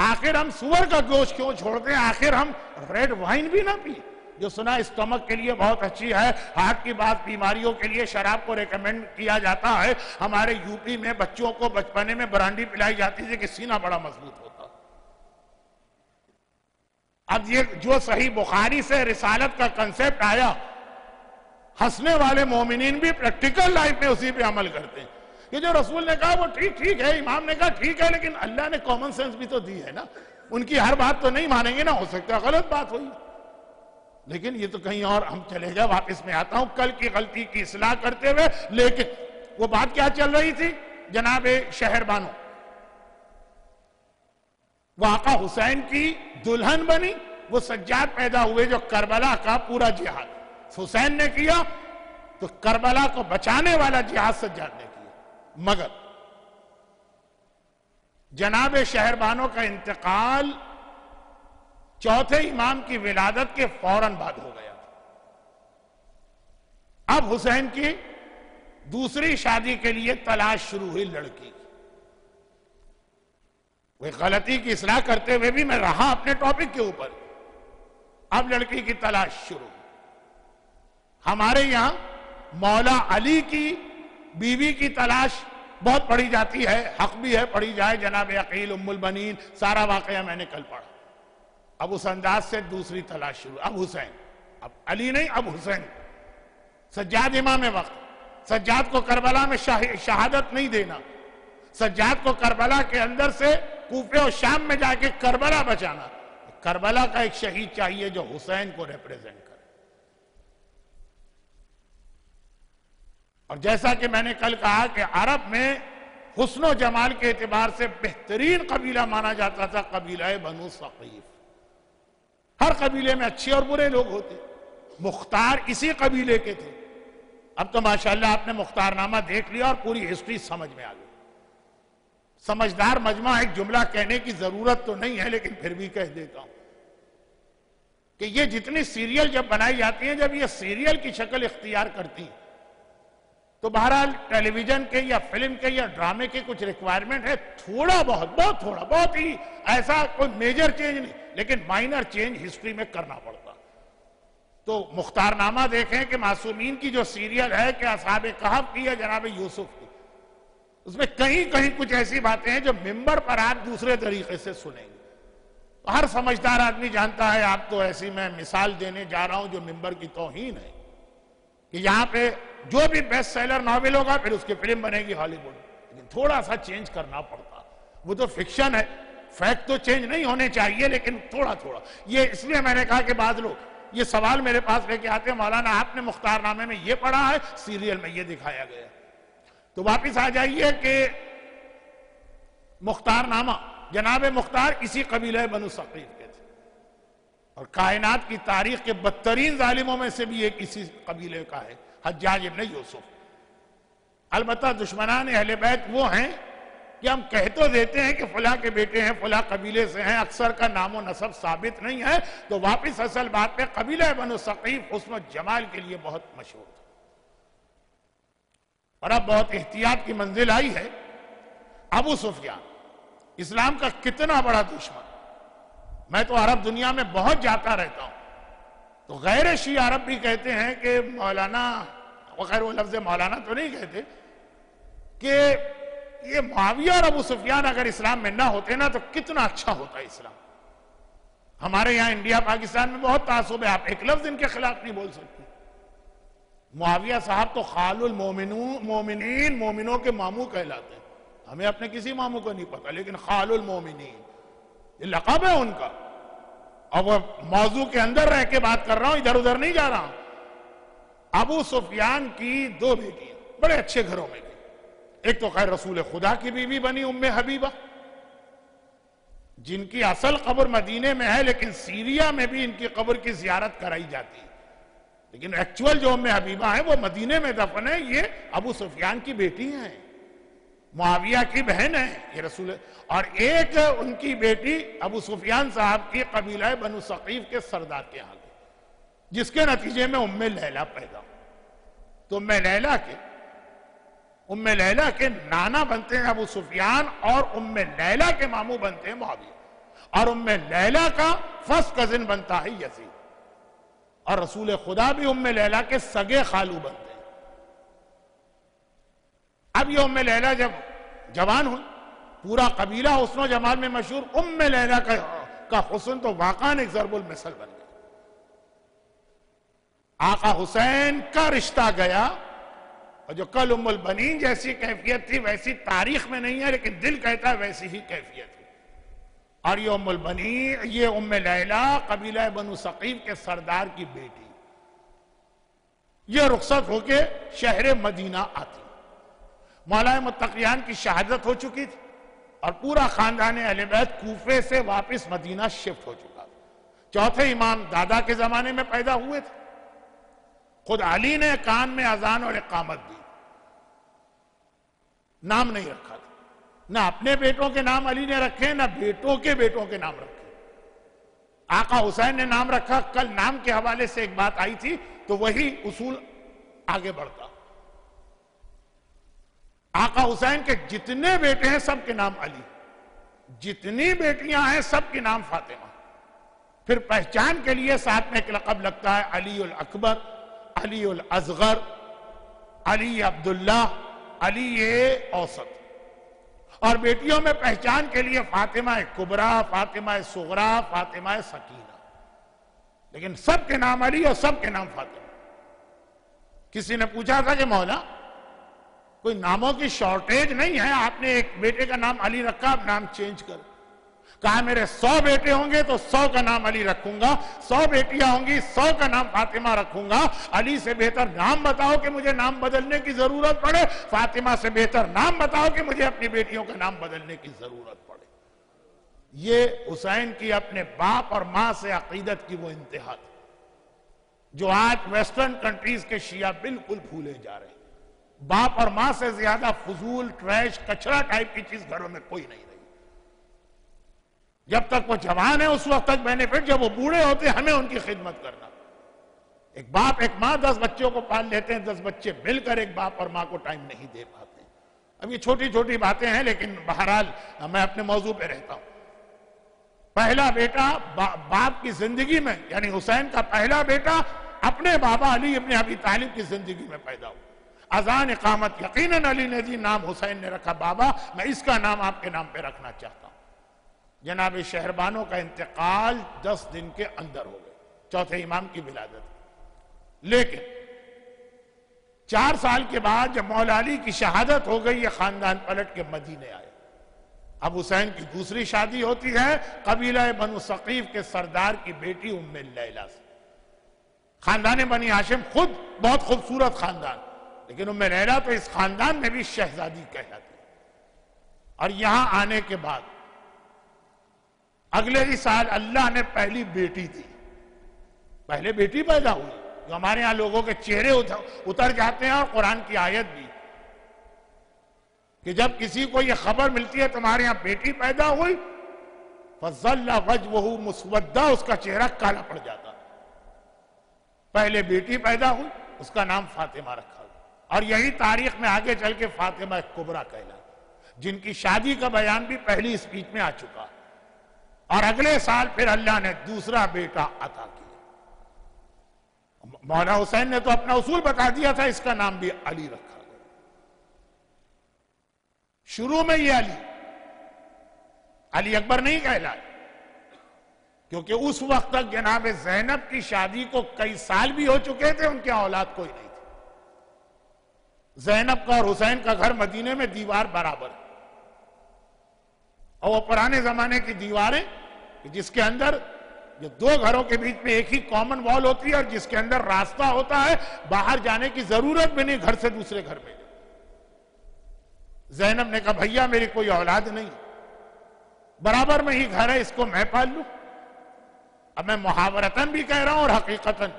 آخر ہم سور کا گوشت کیوں چھوڑتے ہیں؟ آخر ہم ریڈ وائن بھی نہ پی جو سنا اسٹمک کے لیے بہت اچھی ہے، ہارٹ کی بعض بیماریوں کے لیے شراب کو ریکمینڈ کیا جاتا ہے۔ ہمارے یوپی میں بچوں کو بچپنے میں برانڈی پلائی جاتی ہے کہ سینہ بڑا مضبوط ہوتا۔ اب یہ جو صحیح بخاری سے رسالت کا کنسیپٹ آیا، ہنسنے والے مومنین بھی پریکٹیکل لائف میں اسی پہ عمل کرتے ہیں کہ جو رسول نے کہا وہ ٹھیک ہے، امام نے کہا ٹھیک ہے، لیکن اللہ نے کامن سینس بھی تو دی ہے نا، ان کی ہر بات تو نہیں مانیں گے نا، ہو سکتا ہے غلط بات ہوئی، لیکن یہ تو کہیں اور ہم چلے گئے۔ واپس میں آتا ہوں کل کی غلطی کی اصلاح کرتے ہوئے، لیکن وہ بات کیا چل رہی تھی؟ جناب شہر بانو وہ آقا حسین کی دلہن بنی، وہ سجاد پیدا ہوئے جو کربلا کا پورا جہاد حسین نے کیا، تو کربلا کو بچانے والا جہاد سجاد نے کیا، مگر جناب شہر بانو کا انتقال چوتھے امام کی ولادت کے فوراً بعد ہو گیا تھا۔ اب حسین کی دوسری شادی کے لیے تلاش شروع ہوئی لڑکی کی۔ وہ غلطی کی اصلاح کرتے ہوئے بھی میں رہا اپنے ٹاپک کے اوپر، اب لڑکی کی تلاش شروع۔ ہمارے یہاں مولا علی کی بیوی کی تلاش بہت پڑھی جاتی ہے، حق بھی ہے پڑھی جائے، جناب عقیل ام البنین، سارا واقعہ میں نے کل پڑھا۔ اب اس انداز سے دوسری تلاش شروع، اب حسین، اب علی نہیں، اب حسین۔ سجاد امام وقت، سجاد کو کربلا میں شہادت نہیں دینا، سجاد کو کربلا کے اندر سے کوفے اور شام میں جا کے کربلا بچانا، کربلا کا ایک شہید چاہیے جو حسین کو ریپریزنٹ کرے۔ اور جیسا کہ میں نے کل کہا کہ عرب میں حسن و جمال کے اعتبار سے بہترین قبیلہ مانا جاتا تھا قبیلہ بنو ثقیف۔ ہر قبیلے میں اچھے اور برے لوگ ہوتے، مختار اسی قبیلے کے تھے۔ اب تو ماشاءاللہ آپ نے مختار نامہ دیکھ لیا اور پوری ہسٹری سمجھ میں آ گئی۔ سمجھدار مجمع ایک جملہ کہنے کی ضرورت تو نہیں ہے، لیکن پھر بھی کہہ دیتا ہوں کہ یہ جتنی سیریل جب بنائی جاتی ہیں، جب یہ سیریل کی شکل اختیار کرتی ہیں تو بہرحال ٹیلی ویژن کے یا فلم کے یا ڈرامے کے کچھ ریکوائرمنٹ ہے، تھوڑا بہت تھوڑا بہت ہی، ایسا کوئی میجر چینج نہیں، لیکن مائنر چینج ہسٹری میں کرنا پڑتا۔ تو مختار نامہ دیکھیں کہ معصومین کی جو سیریل ہے کہ اصحاب کہف کی ہے جناب یوسف کی، اس میں کہیں کچھ ایسی باتیں ہیں جو ممبر پر آپ دوسرے طریقے سے سنیں گے۔ ہر سمجھدار آدمی جانتا ہے، آپ تو ایسی میں مثال دینے جا رہا ہوں جو ممبر کی توہین ہے، کہ یہاں پہ جو بھی بیسٹ سیلر ناول ہوگا پھر اس کی فلم بنے گی ہالی ووڈ، لیکن تھوڑا سا چینج کرنا پڑتا، وہ تو فکشن ہے، فیکٹ تو چینج نہیں ہونے چاہیے، لیکن تھوڑا یہ اس لیے میں نے کہا کہ بعض لوگ یہ سوال میرے پاس لے کے آتے ہیں، مولانا آپ نے مختار نامے میں یہ پڑھا ہے، سیریل میں یہ دکھایا گیا، تو واپس آ جائیے کہ مختار نامہ جناب مختار اسی قبیلہ بنو ثقیف کے تھے، اور کائنات کی تاریخ کے بدترین ظالموں میں سے بھی ایک اسی قبیلے کا ہے، حجاج ابن یوسف۔ البتہ دشمنان اہل بیت وہ ہیں کہ ہم کہہ تو دیتے ہیں کہ فلاں کے بیٹے ہیں، فلاں قبیلے سے ہیں، اکثر کا نام و نسب ثابت نہیں ہے، تو واپس اصل بات پہ قبیلہ بنو ثقیف حسن و جمال کے لیے بہت مشہور تھا، اور اب بہت احتیاط کی منزل آئی ہے۔ ابو سفیان اسلام کا کتنا بڑا دشمن، میں تو عرب دنیا میں بہت جاتا رہتا ہوں، تو غیر شیعہ عرب بھی کہتے ہیں کہ مولانا، وخیر وہ لفظ مولانا تو نہیں کہتے، کہ یہ معاویہ اور ابو سفیان اگر اسلام میں نہ ہوتے نا تو کتنا اچھا ہوتا اسلام۔ ہمارے یہاں انڈیا پاکستان میں بہت تعصب ہے، آپ ایک لفظ ان کے خلاف نہیں بول سکتے۔ معاویہ صاحب تو خال المومنین، مومنوں کے ماموں کہلاتے ہیں، ہمیں اپنے کسی ماموں کو نہیں پتا، لیکن خال المومنین یہ لقب ہے ان کا۔ اور وہ موضوع کے اندر رہ کے بات کر رہا ہوں، ادھر ادھر نہیں جا رہا ہوں۔ ابو سفیان کی 2 بیٹیاں بڑے اچھے گھروں میں گئی، ایک تو خیر رسول خدا کی بیوی بنی ام حبیبہ، جن کی اصل قبر مدینے میں ہے لیکن سیریا میں بھی ان کی قبر کی زیارت کرائی جاتی ہے، لیکن ایکچول جو ام حبیبہ ہیں وہ مدینے میں دفن ہے، یہ ابو سفیان کی بیٹی ہیں، معاویہ کی بہن ہے یہ رسول۔ اور ایک ان کی بیٹی ابو سفیان صاحب کی قبیلہ بنو ثقیف کے سردار کے ہاں گئی، جس کے نتیجے میں ام لیلہ پیدا ہو۔ تو ام لیلہ کے نانا بنتے ہیں ابو سفیان، اور ام لیلہ کے ماموں بنتے ہیں معاویہ، اور ام لیلہ کا فرسٹ کزن بنتا ہے یزید، اور رسول خدا بھی ام لیلہ کے سگے خالو بنتے ہیں۔ اب یہ ام لیلہ جب جوان ہوئی، پورا قبیلہ حسن و جمال میں مشہور، ام لیلہ کا حسن تو واقعاً ایک ضرب المثل بن گیا۔ آقا حسین کا رشتہ گیا، اور جو کل ام البنین جیسی کیفیت تھی ویسی تاریخ میں نہیں ہے، لیکن دل کہتا ہے ویسی ہی کیفیت تھی۔ اور یہ ام البنین، یہ ام لیلہ قبیلہ بنو ثقیف کے سردار کی بیٹی، یہ رخصت ہو کے شہر مدینہ آتی۔ مولا متقیان کی شہادت ہو چکی تھی، اور پورا خاندان اہل بیت کوفے سے واپس مدینہ شفٹ ہو چکا تھا۔ چوتھے امام دادا کے زمانے میں پیدا ہوئے تھے، خود علی نے کان میں اذان اور اقامت دی، نام نہیں رکھا تھا، نہ اپنے بیٹوں کے نام علی نے رکھے، نہ بیٹوں کے بیٹوں کے نام رکھے۔ آقا حسین نے نام رکھا، کل نام کے حوالے سے ایک بات آئی تھی تو وہی اصول آگے بڑھتا۔ آقا حسین کے جتنے بیٹے ہیں سب کے نام علی، جتنی بیٹیاں ہیں سب کے نام فاطمہ۔ پھر پہچان کے لیے ساتھ میں ایک لقب لگتا ہے، علی الاکبر، علی الاصغر، علی عبداللہ، علی اوسط۔ اور بیٹیوں میں پہچان کے لیے فاطمہ کبریٰ، فاطمہ صغریٰ، فاطمہ سکینہ، لیکن سب کے نام علی اور سب کے نام فاطمہ۔ کسی نے پوچھا تھا کہ مولا کوئی ناموں کی شارٹیج نہیں ہے، آپ نے ایک بیٹے کا نام علی رکھا، آپ نام چینج کر۔ کہا میرے 100 بیٹے ہوں گے تو 100 کا نام علی رکھوں گا، 100 بیٹیاں ہوں گی 100 کا نام فاطمہ رکھوں گا۔ علی سے بہتر نام بتاؤ کہ مجھے نام بدلنے کی ضرورت پڑے، فاطمہ سے بہتر نام بتاؤ کہ مجھے اپنی بیٹیوں کا نام بدلنے کی ضرورت پڑے۔ یہ حسین کی اپنے باپ اور ماں سے عقیدت کی وہ انتہا تھی، جو آج ویسٹرن کنٹریز کے شیعہ بالکل بھولے جا رہے ہیں۔ باپ اور ماں سے زیادہ فضول، ٹریش، کچرا ٹائپ کی چیز گھروں میں کوئی نہیں رہی۔ جب تک وہ جوان ہے اس وقت تک بینیفٹ، جب وہ بوڑھے ہوتے ہمیں ان کی خدمت کرنا۔ ایک باپ ایک ماں 10 بچوں کو پال لیتے ہیں، 10 بچے مل کر ایک باپ اور ماں کو ٹائم نہیں دے پاتے۔ اب یہ چھوٹی چھوٹی باتیں ہیں، لیکن بہرحال میں اپنے موضوع پہ رہتا ہوں۔ پہلا بیٹا باپ کی زندگی میں، یعنی حسین کا پہلا بیٹا اپنے بابا علی ابن ابی طالب کی زندگی میں پیدا ہوا۔ اذان اقامت یقیناً علی نے دی، نام حسین نے رکھا، بابا میں اس کا نام آپ کے نام پہ رکھنا چاہتا ہوں۔ جناب شہربانوں کا انتقال 10 دن کے اندر ہو گئے، چوتھے امام کی ولادت۔ لیکن 4 سال کے بعد جب مولا علی کی شہادت ہو گئی، یہ خاندان پلٹ کے مدینے آئے۔ اب حسین کی دوسری شادی ہوتی ہے قبیلہ بنو ثقیف کے سردار کی بیٹی ام لیلہ سے۔ خاندان بنی ہاشم خود بہت خوبصورت خاندان، لیکن ام لیلہ تو اس خاندان میں بھی شہزادی کہلاتی ہے۔ اور یہاں آنے کے بعد اگلے ہی سال اللہ نے پہلی بیٹی دی، پہلے بیٹی پیدا ہوئی، جو ہمارے ہاں لوگوں کے چہرے اتر جاتے ہیں۔ اور قرآن کی آیت بھی کہ جب کسی کو یہ خبر ملتی ہے تمہارے ہاں بیٹی پیدا ہوئی، فَظَلَّ وَجْوَهُ مُسْوَدًّا، اس کا چہرہ کالا پڑ جاتا۔ پہلے بیٹی پیدا ہوئی، اس کا نام فاطمہ رکھا گیا، اور یہی تاریخ میں آگے چل کے فاطمہ کبریٰ کہلائی، جن کی شادی کا بیان بھی پہلی اسپیچ میں آ چکا ہے۔ اور اگلے سال پھر اللہ نے دوسرا بیٹا عطا کیا. مولا حسین نے تو اپنا اصول بتا دیا تھا، اس کا نام بھی علی رکھا گیا. شروع میں یہ علی اکبر نہیں کہلائے، کیونکہ اس وقت تک جناب زینب کی شادی کو کئی سال بھی ہو چکے تھے، ان کے اولاد کوئی نہیں تھی. زینب کا اور حسین کا گھر مدینے میں دیوار برابر ہے، اور وہ پرانے زمانے کی دیواریں جس کے اندر جو دو گھروں کے بیچ میں ایک ہی کامن وال ہوتی ہے، اور جس کے اندر راستہ ہوتا ہے، باہر جانے کی ضرورت بھی نہیں گھر سے دوسرے گھر میں. زینب نے کہا بھیا میری کوئی اولاد نہیں، برابر میں ہی گھر ہے، اس کو میں پال لوں. اب میں محاورتاً بھی کہہ رہا ہوں اور حقیقتاً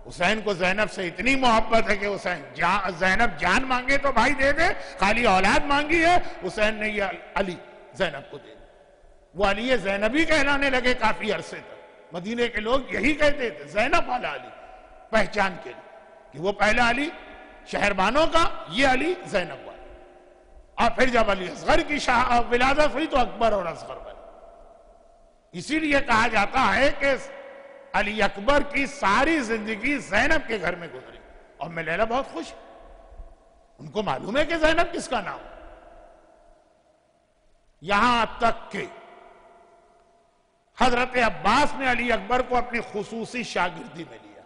حسین کو زینب سے اتنی محبت ہے کہ زینب جان مانگے تو بھائی دے دے، خالی اولاد مانگی ہے حسین نے یہ علی زینب کو دے دی. وہ علی زینبی کہلانے لگے کافی عرصے تک. مدینے کے لوگ یہی کہتے تھے زینب والا علی، پہچان کے لیے کہ وہ پہلا علی شہربانوں کا، یہ علی زینب والا. اور پھر جب علی اصغر کی ولادت ہوئی تو اکبر اور اصغر بنے. اسی لیے کہا جاتا ہے کہ علی اکبر کی ساری زندگی زینب کے گھر میں گزری. اور میں لیلا بہت خوش ہوں، ان کو معلوم ہے کہ زینب کس کا نام. یہاں تک کہ حضرت عباس نے علی اکبر کو اپنی خصوصی شاگردی میں لیا.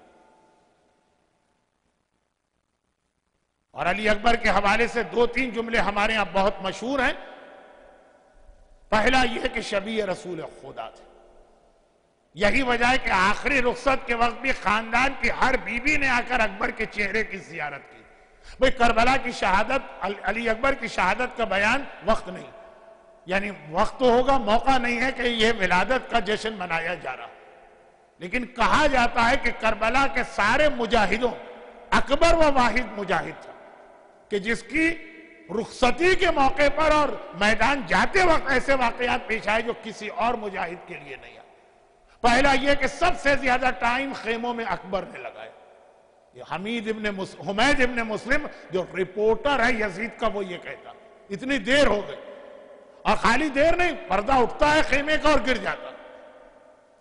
اور علی اکبر کے حوالے سے 2-3 جملے ہمارے ہاں بہت مشہور ہیں. پہلا یہ کہ شبیہ رسول خدا تھے. یہی وجہ ہے کہ آخری رخصت کے وقت بھی خاندان کی ہر بیوی نے آ کر اکبر کے چہرے کی زیارت کی. بھئی کربلا کی شہادت، علی اکبر کی شہادت کا بیان وقت نہیں، یعنی وقت تو ہوگا، موقع نہیں ہے کہ یہ ولادت کا جشن منایا جا رہا. لیکن کہا جاتا ہے کہ کربلا کے سارے مجاہدوں اکبر وہ واحد مجاہد تھا کہ جس کی رخصتی کے موقع پر اور میدان جاتے وقت ایسے واقعات پیش آئے جو کسی اور مجاہد کے لیے نہیں آئے. پہلا یہ کہ سب سے زیادہ ٹائم خیموں میں اکبر نے لگایا. یہ حمید ابن مسلم جو رپورٹر ہے یزید کا، وہ یہ کہتا اتنی دیر ہو گئی. اور خالی دیر نہیں، پردہ اٹھتا ہے خیمے کا اور گر جاتا.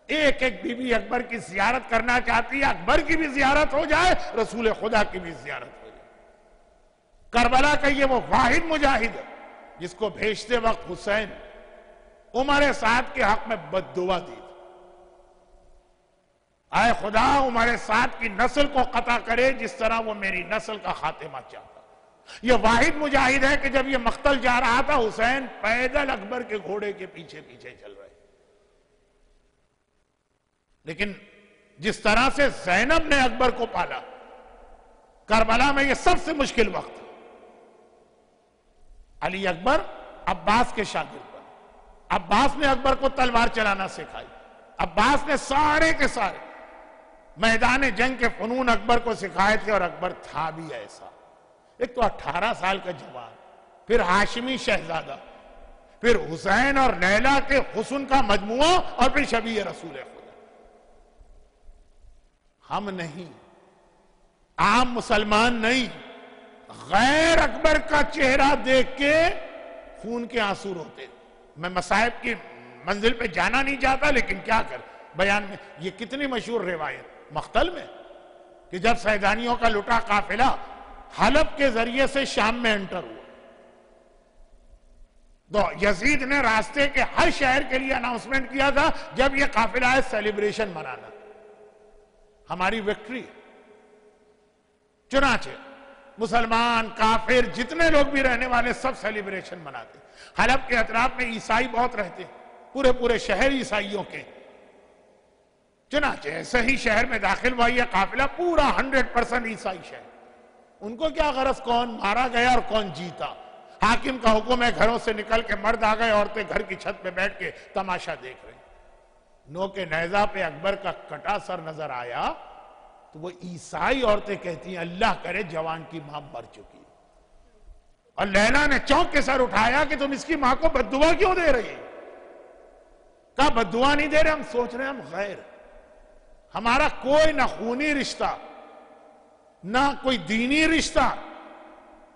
ایک ایک بی بی اکبر کی زیارت کرنا چاہتی ہے، اکبر کی بھی زیارت ہو جائے، رسول خدا کی بھی زیارت ہو جائے. کربلا کا یہ وہ واحد مجاہد ہے جس کو بھیجتے وقت حسین عمر سعد کے حق میں بد دعا دی. اے خدا عمر سعد کی نسل کو قطع کرے جس طرح وہ میری نسل کا خاتمہ چاہتا. یہ واحد مجاہد ہے کہ جب یہ مقتل جا رہا تھا حسین پیدل اکبر کے گھوڑے کے پیچھے پیچھے چل رہے. لیکن جس طرح سے زینب نے اکبر کو پالا، کربلا میں یہ سب سے مشکل وقت. علی اکبر عباس کے شاگرد بنے. عباس نے اکبر کو تلوار چلانا سکھائی. عباس نے سارے کے سارے میدان جنگ کے فنون اکبر کو سکھائے تھے. اور اکبر تھا بھی ایسا، ایک تو 18 سال کا جوان، پھر ہاشمی شہزادہ، پھر حسین اور لیلا کے حسن کا مجموعہ، اور پھر شبیہ رسول خدا. ہم نہیں، عام مسلمان نہیں، غیر اکبر کا چہرہ دیکھ کے خون کے آنسو روتے. میں مصائب کی منزل پہ جانا نہیں چاہتا، لیکن کیا کر بیان میں یہ کتنی مشہور روایت مقتل میں کہ جب سیدانیوں کا لٹا قافلہ حلب کے ذریعے سے شام میں انٹر ہوا تو یزید نے راستے کے ہر شہر کے لیے اناؤنسمنٹ کیا تھا جب یہ قافلہ ہے سیلیبریشن منانا، ہماری وکٹری. چنانچہ مسلمان کافر جتنے لوگ بھی رہنے والے سب سیلیبریشن مناتے. حلب کے اطراف میں عیسائی بہت رہتے، پورے شہر عیسائیوں کے. چنانچہ ایسے ہی شہر میں داخل ہوا یہ قافلہ پورا 100% عیسائی شہر. ان کو کیا غرض کون مارا گیا اور کون جیتا. حاکم کا حکم ہے گھروں سے نکل کے مرد آ گئے، عورتیں گھر کی چھت پہ بیٹھ کے تماشا دیکھ رہے. نو کے نیزہ پہ اکبر کا کٹا سر نظر آیا تو وہ عیسائی عورتیں کہتی ہیں اللہ کرے جوان کی ماں مر چکی. اور لیلا نے چونک کے سر اٹھایا کہ تم اس کی ماں کو بد دعا کیوں دے رہی. کہا بد دعا نہیں دے رہے، ہم سوچ رہے ہیں ہم غیر، ہمارا کوئی نہ خونی رشتہ، نہ کوئی دینی رشتہ،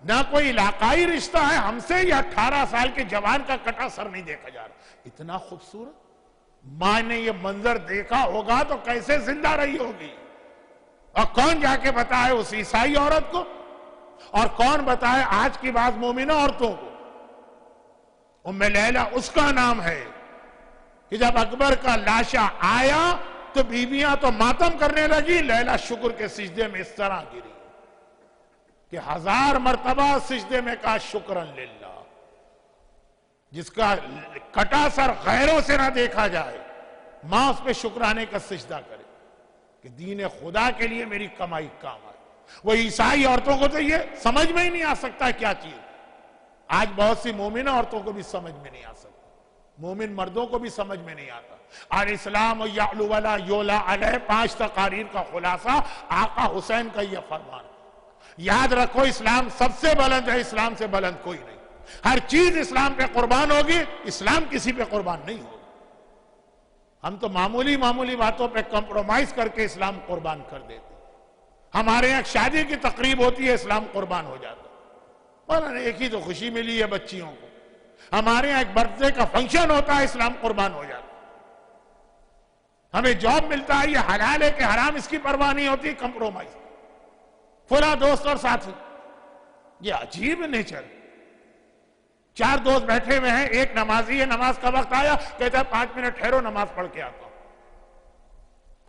نہ کوئی علاقائی رشتہ ہے، ہم سے یہ 18 سال کے جوان کا کٹا سر نہیں دیکھا جا رہا. اتنا خوبصورت ماں نے یہ منظر دیکھا ہوگا تو کیسے زندہ رہی ہوگی؟ اور کون جا کے بتائے اس عیسائی عورت کو، اور کون بتائے آج کی بعض مومنہ عورتوں کو؟ ام لیلہ اس کا نام ہے کہ جب اکبر کا لاشا آیا تو بیویاں تو ماتم کرنے لگی، لیلہ شکر کے سجدے میں اس طرح گری کہ 1000 مرتبہ سجدے میں کہا شکرن للہ۔ جس کا کٹا سر غیروں سے نہ دیکھا جائے، ماں اس پہ شکرانے کا سجدہ کرے کہ دین خدا کے لیے میری کمائی کام آئے۔ وہ عیسائی عورتوں کو تو یہ سمجھ میں ہی نہیں آ سکتا کیا چیز۔ آج بہت سی مومنہ عورتوں کو بھی سمجھ میں نہیں آ سکتا، مومن مردوں کو بھی سمجھ میں نہیں آتا۔ الاسلام یعلو ولا یولا علیہ 5 تقاریر کا خلاصہ آقا حسین کا یہ فرمان۔ یاد رکھو اسلام سب سے بلند ہے، اسلام سے بلند کوئی نہیں۔ ہر چیز اسلام پہ قربان ہوگی، اسلام کسی پہ قربان نہیں ہوگا۔ ہم تو معمولی باتوں پہ کمپرومائز کر کے اسلام قربان کر دیتے۔ ہمارے یہاں شادی کی تقریب ہوتی ہے، اسلام قربان ہو جاتا ہے، اور ایک ہی تو خوشی ملی ہے بچیوں کو۔ ہمارے یہاں ایک برتھ ڈے کا فنکشن ہوتا ہے، اسلام قربان ہو جاتا ہے۔ ہمیں جاب ملتا ہے، یہ حلال ہے کہ حرام اس کی پرواہ نہیں ہوتی، کمپرومائز۔ فلاں دوست اور ساتھی، یہ عجیب نیچر۔ 4 دوست بیٹھے ہوئے ہیں، ایک نمازی ہے، نماز کا وقت آیا کہتا ہے 5 منٹ ٹھہرو نماز پڑھ کے آتا ہوں۔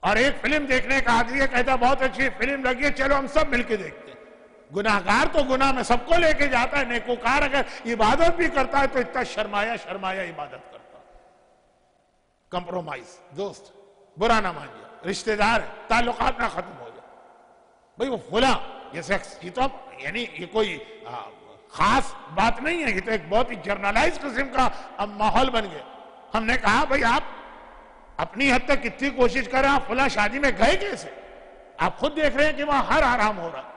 اور ایک فلم دیکھنے کا عادی ہے، کہتا ہے بہت اچھی فلم لگی ہے، چلو ہم سب مل کے دیکھتے ہیں۔ گناہگار تو گناہ میں سب کو لے کے جاتا ہے، نیکوکار اگر عبادت بھی کرتا ہے تو اتنا شرمایا عبادت کرتا ہے۔ کمپرومائز۔ دوست برا نہ مان جائے، رشتہ دار ہے، تعلقات نہ ختم ہو جائے، بھئی وہ فلاں یہ شخص، یہ تو یعنی یہ کوئی خاص بات نہیں ہے، یہ تو ایک بہت ہی جرنلائز قسم کا اب ماحول بن گیا۔ ہم نے کہا بھئی آپ اپنی حد تک کتنی کوشش کریں، آپ فلاں شادی میں گئے کیسے؟ آپ خود دیکھ رہے ہیں کہ وہاں ہر حرام ہو رہا۔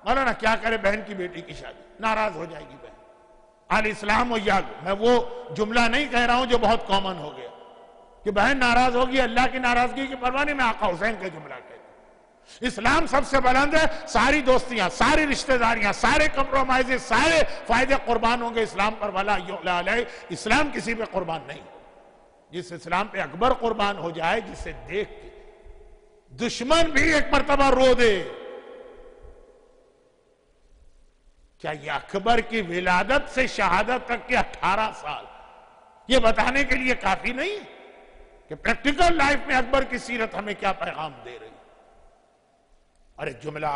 مولانا کیا کرے، بہن کی بیٹی کی شادی، ناراض ہو جائے گی بہن۔ الاسلام و یعلو، میں وہ جملہ نہیں کہہ رہا ہوں جو بہت کامن ہو گیا کہ بہن ناراض ہوگی، اللہ کی ناراضگی کی پرواہ نہیں، میں آقا حسین کا جملہ کہتا ہوں۔ اسلام سب سے بلند ہے، ساری دوستیاں، ساری رشتہ داریاں، سارے کمپرومائزز، سارے فائدے قربان ہوں گے اسلام پر، ولا یعلا علیہ، اسلام کسی پہ قربان نہیں ہو۔ جس اسلام پہ اکبر قربان ہو جائے، جسے دیکھ کے دشمن بھی ایک مرتبہ رو دے، کیا یہ اکبر کی ولادت سے شہادت تک کے 18 سال یہ بتانے کے لیے کافی نہیں کہ پریکٹیکل لائف میں اکبر کی سیرت ہمیں کیا پیغام دے رہی؟ اور ایک جملہ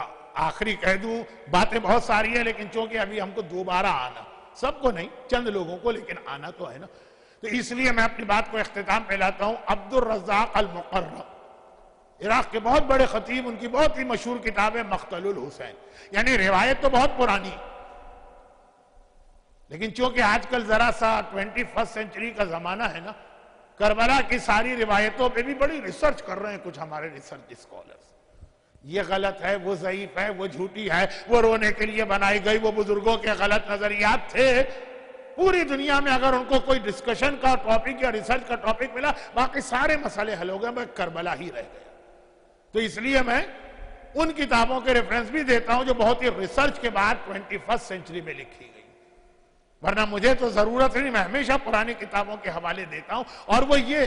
آخری کہہ دوں، باتیں بہت ساری ہیں لیکن چونکہ ابھی ہم کو دوبارہ آنا، سب کو نہیں، چند لوگوں کو، لیکن آنا تو ہے نا، تو اس لیے میں اپنی بات کو اختتام پہ لاتا ہوں۔ عبد الرزاق المقرہ، عراق کے بہت بڑے خطیب، ان کی بہت ہی مشہور کتاب ہے مقتل الحسین، یعنی روایت تو بہت پرانی ہے، لیکن چونکہ آج کل ذرا سا 21 سینچری کا زمانہ ہے نا، کربلا کی ساری روایتوں پہ بھی بڑی ریسرچ کر رہے ہیں کچھ ہمارے ریسرچ اسکالرز۔ یہ غلط ہے، وہ ضعیف ہے، وہ جھوٹی ہے، وہ رونے کے لیے بنائی گئی، وہ بزرگوں کے غلط نظریات تھے۔ پوری دنیا میں اگر ان کو کوئی ڈسکشن کا ٹاپک یا ریسرچ کا ٹاپک ملا، باقی سارے مسئلے حل ہو گئے، میں کربلا ہی رہ گیا۔ تو اس لیے میں ان کتابوں کے ریفرنس بھی دیتا ہوں جو بہت ہی ریسرچ کے بعد 21 سینچری میں لکھی گئی، ورنہ مجھے تو ضرورت نہیں، میں ہمیشہ پرانی کتابوں کے حوالے دیتا ہوں۔ اور وہ یہ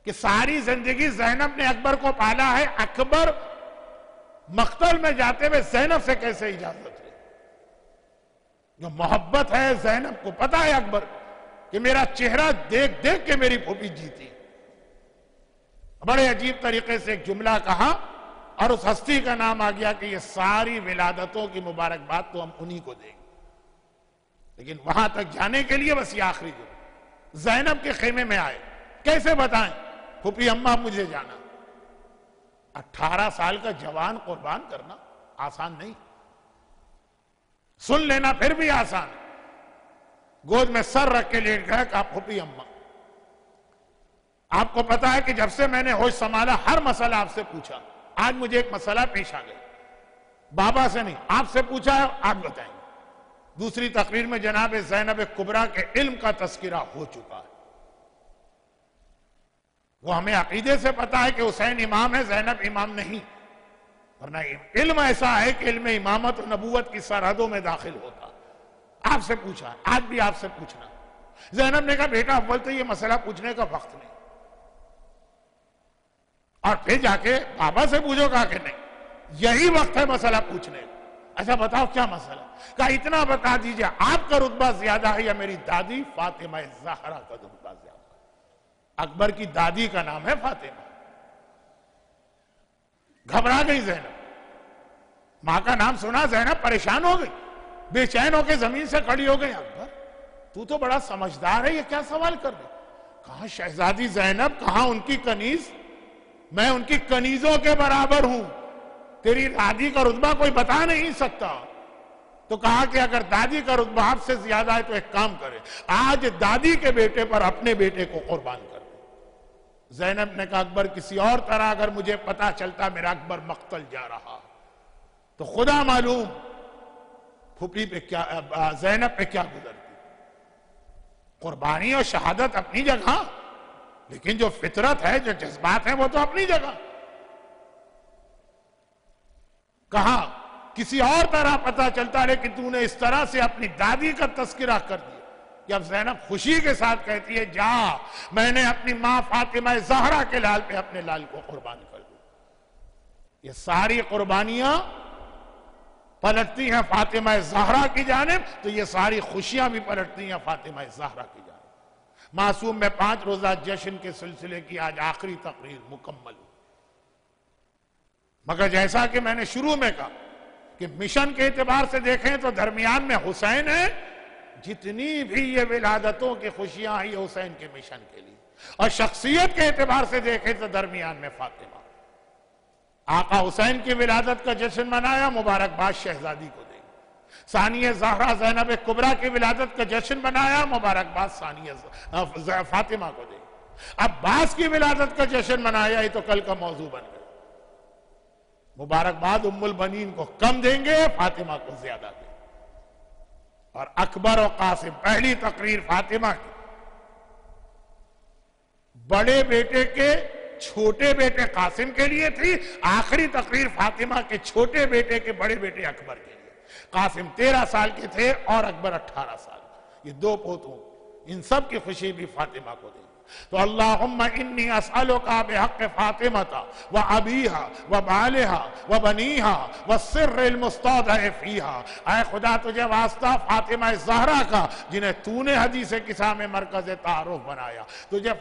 کہ ساری زندگی زینب نے اکبر کو پالا ہے، اکبر مقتل میں جاتے ہوئے زینب سے کیسے اجازت ہے؟ جو محبت ہے زینب کو پتا ہے اکبر کہ میرا چہرہ دیکھ دیکھ کے میری پھوپھی جیتی، بڑے عجیب طریقے سے ایک جملہ کہا اور اس ہستی کا نام آ گیا کہ یہ ساری ولادتوں کی مبارکباد تو ہم انہی کو دیں گے، لیکن وہاں تک جانے کے لیے بس یہ آخری جملہ۔ زینب کے خیمے میں آئے، کیسے بتائیں پھوپھی اماں مجھے جانا؟ 18 سال کا جوان قربان کرنا آسان نہیں، سن لینا پھر بھی آسان ہے۔ گود میں سر رکھ کے لیٹ گیا، کہا پھوپھی اماں آپ کو پتا ہے کہ جب سے میں نے ہوش سنبھالا ہر مسئلہ آپ سے پوچھا، آج مجھے ایک مسئلہ پیش آ گیا، بابا سے نہیں آپ سے پوچھا ہے، آپ بتائیں گے۔ دوسری تقریر میں جناب زینب کبریٰ کے علم کا تذکرہ ہو چکا ہے۔ وہ ہمیں عقیدے سے پتا ہے کہ حسین امام ہے، زینب امام نہیں، ورنہ علم ایسا ہے کہ علم امامت و نبوت کی سرحدوں میں داخل ہوتا۔ آپ سے پوچھا، آج بھی آپ سے پوچھنا، زینب نے کہا بیٹا اول تو یہ مسئلہ پوچھنے کا وقت نہیں، اور پھر جا کے بابا سے پوچھو، کہا کہ نہیں یہی وقت ہے مسئلہ پوچھنے کا۔ اچھا بتاؤ کیا مسئلہ؟ کہا اتنا بتا دیجئے آپ کا رتبہ زیادہ ہے یا میری دادی فاطمہ زہرا کا رتبہ زیادہ ہے؟ اکبر کی دادی کا نام ہے فاطمہ۔ گھبرا گئی زینب، ماں کا نام سنا زینب پریشان ہو گئی، بے چین ہو کے زمین سے کھڑی ہو گئی۔ اکبر تو بڑا سمجھدار ہے، یہ کیا سوال کر رہے؟ کہاں شہزادی زینب، کہاں ان کی کنیز، میں ان کی کنیزوں کے برابر ہوں، تیری دادی کا رتبہ کوئی بتا نہیں سکتا۔ تو کہا کہ اگر دادی کا رتبہ آپ سے زیادہ ہے تو ایک کام کرے، آج دادی کے بیٹے پر اپنے بیٹے کو قربان کر دے۔ زینب نے کہا اکبر کسی اور طرح اگر مجھے پتا چلتا میرا اکبر مقتل جا رہا تو خدا معلوم پھوپھی پہ کیا، زینب پہ کیا گزرتی۔ قربانی اور شہادت اپنی جگہ، لیکن جو فطرت ہے، جو جذبات ہیں، وہ تو اپنی جگہ۔ کہا کسی اور طرح پتا چلتا لیکن تو نے اس طرح سے اپنی دادی کا تذکرہ کر دیا کہ اب زینب خوشی کے ساتھ کہتی ہے جا، میں نے اپنی ماں فاطمہ زہرا کے لال پہ اپنے لال کو قربان کر دیا۔ یہ ساری قربانیاں پلٹتی ہیں فاطمہ زہرا کی جانب، تو یہ ساری خوشیاں بھی پلٹتی ہیں فاطمہ زہرا کی جانب۔ معصوم میں 5 روزہ جشن کے سلسلے کی آج آخری تقریر مکمل ہوئی، مگر جیسا کہ میں نے شروع میں کہا کہ مشن کے اعتبار سے دیکھیں تو درمیان میں حسین ہے، جتنی بھی یہ ولادتوں کی خوشیاں ہیں یہ حسین کے مشن کے لیے، اور شخصیت کے اعتبار سے دیکھیں تو درمیان میں فاطمہ۔ آقا حسین کی ولادت کا جشن منایا، مبارکباد شہزادی کو دیں۔ ثانیہ زہرا زینب کبریٰ کی ولادت کا جشن منایا، مبارکباد ثانیہ فاطمہ کو دیں۔ عباس کی ولادت کا جشن منایا، یہ تو کل کا موضوع بن گیا۔ مبارکباد ام البنین کو کم دیں گے، فاطمہ کو زیادہ دیں گے۔ اور اکبر و قاسم، پہلی تقریر فاطمہ کی، بڑے بیٹے کے چھوٹے بیٹے قاسم کے لیے تھی، آخری تقریر فاطمہ کے چھوٹے بیٹے کے بڑے بیٹے اکبر کے لیے۔ قاسم 13 سال کے تھے اور اکبر 18 سال، یہ 2 پوتوں، ان سب کی خوشی بھی فاطمہ کو دیں۔ تو اللہم انی اسألوکا بحق فاطمہ و ابیہا و بالہا و بنیہا و سر المستودع فیہا، اے خدا تجھے واسطہ فاطمہ زہرا کا جنہیں تو نے حدیث قصہ میں مرکز تعارف بنایا، تجھے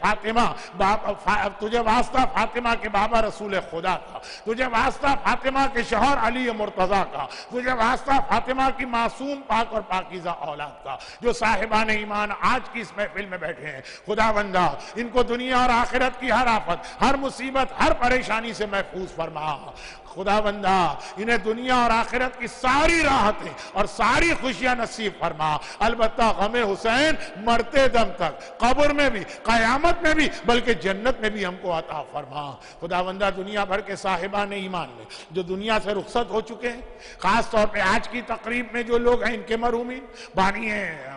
واسطہ فاطمہ کے بابا رسول خدا کا، تجھے واسطہ فاطمہ کے شوہر علی مرتضیٰ کا، تجھے واسطہ فاطمہ کی معصوم پاک اور پاکیزہ اولاد کا، جو صاحبان ایمان آج کی اس محفل میں بیٹھے ہیں۔ خدا بندہ ان کو دنیا اور آخرت کی ہر آفت، ہر مصیبت، ہر پریشانی سے محفوظ فرما۔ خدا بندہ انہیں دنیا اور آخرت کی ساری راحتیں اور ساری خوشیاں نصیب فرما، البتہ غم حسین مرتے دم تک، قبر میں بھی، قیامت میں بھی، بلکہ جنت میں بھی ہم کو عطا فرما۔ خدا بندہ دنیا بھر کے صاحبان ایمان میں جو دنیا سے رخصت ہو چکے ہیں، خاص طور پہ آج کی تقریب میں جو لوگ ہیں، ان کے مرحومین، بانی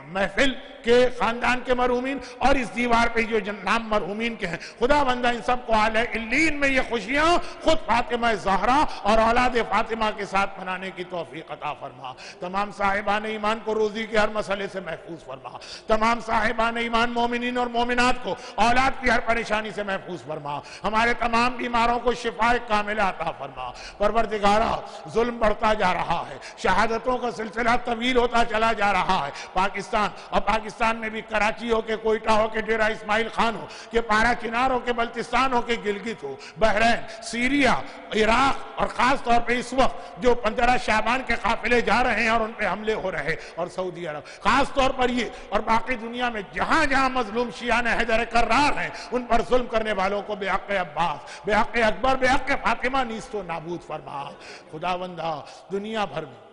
محفل کے خاندان کے مرحومین، اور اس دیوار پہ جو نام مرحومین کے ہیں، خدا بندہ ان سب کو اعلی علیین میں یہ خوشیاں خود فاطمہ زہرا اور اولاد فاطمہ کے ساتھ منانے کی توفیق عطا فرما۔ تمام صاحبان ایمان کو روزی کے ہر مسئلے سے محفوظ فرما۔ تمام صاحبان ایمان مومنین اور مومنات کو اولاد کی ہر پریشانی سے محفوظ فرما۔ ہمارے تمام بیماروں کو شفاء کاملہ عطا فرما۔ پروردگارا ظلم بڑھتا جا رہا ہے، شہادتوں کا سلسلہ طویل ہوتا چلا جا رہا ہے۔ پاکستان اور پاکستان میں بھی کراچی ہو کے کوئٹہ ہو کے ڈیرہ اسماعیل خان ہو کہ پارا چنار ہو کے بلتستان ہو کے گلگت ہو، بحرین، سیریا، عراق، اور خاص طور پہ اس وقت جو 15 شعبان کے قافلے جا رہے ہیں اور ان پہ حملے ہو رہے، اور سعودی عرب، خاص طور پر یہ اور باقی دنیا میں جہاں جہاں مظلوم شیعان حیدر کرار ہیں، ان پر ظلم کرنے والوں کو بے حق عباس، بے حق اکبر، بے حق فاطمہ نیست و نابود فرما۔ خداوندہ دنیا بھر میں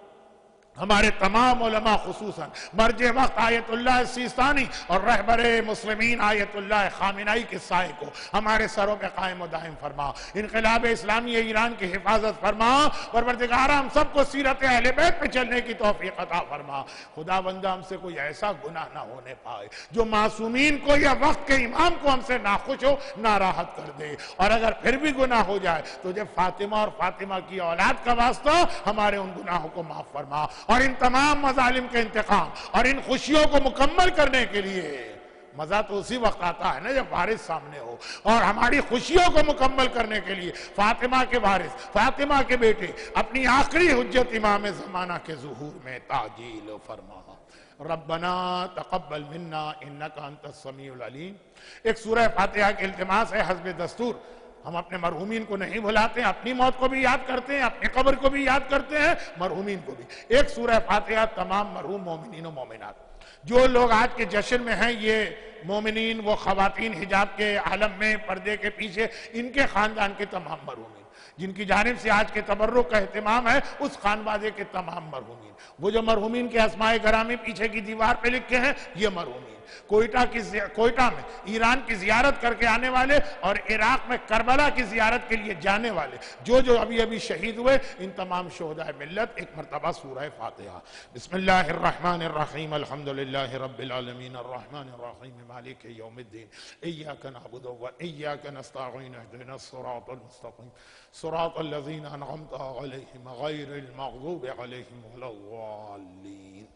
ہمارے تمام علماء خصوصاً مرج وقت آیت اللہ سیستانی اور رہبر مسلمین آیت اللہ خامنائی کے سائے کو ہمارے سروں پہ قائم و دائم فرما۔ انقلاب اسلامی ایران کی حفاظت فرما۔ پروردگارہ ہم سب کو سیرت اہل بیت پہ چلنے کی توفیق عطا فرما۔ خدا بندہ ہم سے کوئی ایسا گناہ نہ ہونے پائے جو معصومین کو یا وقت کے امام کو ہم سے ناخوش ہو، ناراحت کر دے، اور اگر پھر بھی گناہ ہو جائے تو جب فاطمہ اور فاطمہ کی اولاد کا واسطہ ہمارے ان گناہوں کو معاف فرما، اور ان تمام مظالم کے انتقام اور ان خوشیوں کو مکمل کرنے کے لیے مزہ تو اسی وقت آتا ہے نا جب وارث سامنے ہو. اور ہماری خوشیوں کو مکمل کرنے کے لیے فاطمہ کے وارث، فاطمہ کے بیٹے، اپنی آخری حجت امام زمانہ کے ظہور میں تعجیل فرما. ربنا تقبل منا انک انت السمیع العلیم. ایک سورہ فاتحہ کے التماس ہے حسب دستور. ہم اپنے مرحومین کو نہیں بھلاتے ہیں، اپنی موت کو بھی یاد کرتے ہیں، اپنی قبر کو بھی یاد کرتے ہیں، مرحومین کو بھی. ایک سورہ فاتحہ تمام مرحوم مومنین و مومنات. جو لوگ آج کے جشن میں ہیں، یہ مومنین، وہ خواتین حجاب کے عالم میں پردے کے پیچھے، ان کے خاندان کے تمام مرحومین جن کی جانب سے آج کے تبرک کا اہتمام ہے، اس خانوادے کے تمام مرحومین. وہ جو مرحومین کے اسماء گرامی پیچھے کی دیوار پہ لکھے ہیں، یہ مرحومین. کوئٹہ میں ایران کی زیارت کر کے آنے والے اور عراق میں کربلا کی زیارت کے لیے جانے والے جو ابھی شہید ہوئے، ان تمام شہداء ملت ایک مرتبہ سورہ فاتحہ. بسم اللہ الرحمن الرحیم. الحمدللہ رب العالمین الرحمن الرحیم مالک یوم الدین. ایاک نعبد و ایاک نستعین. اهدنا الصراط المستقیم صراط الذین انعمت علیہم غیر المغضوب علیہم ولا الضالین.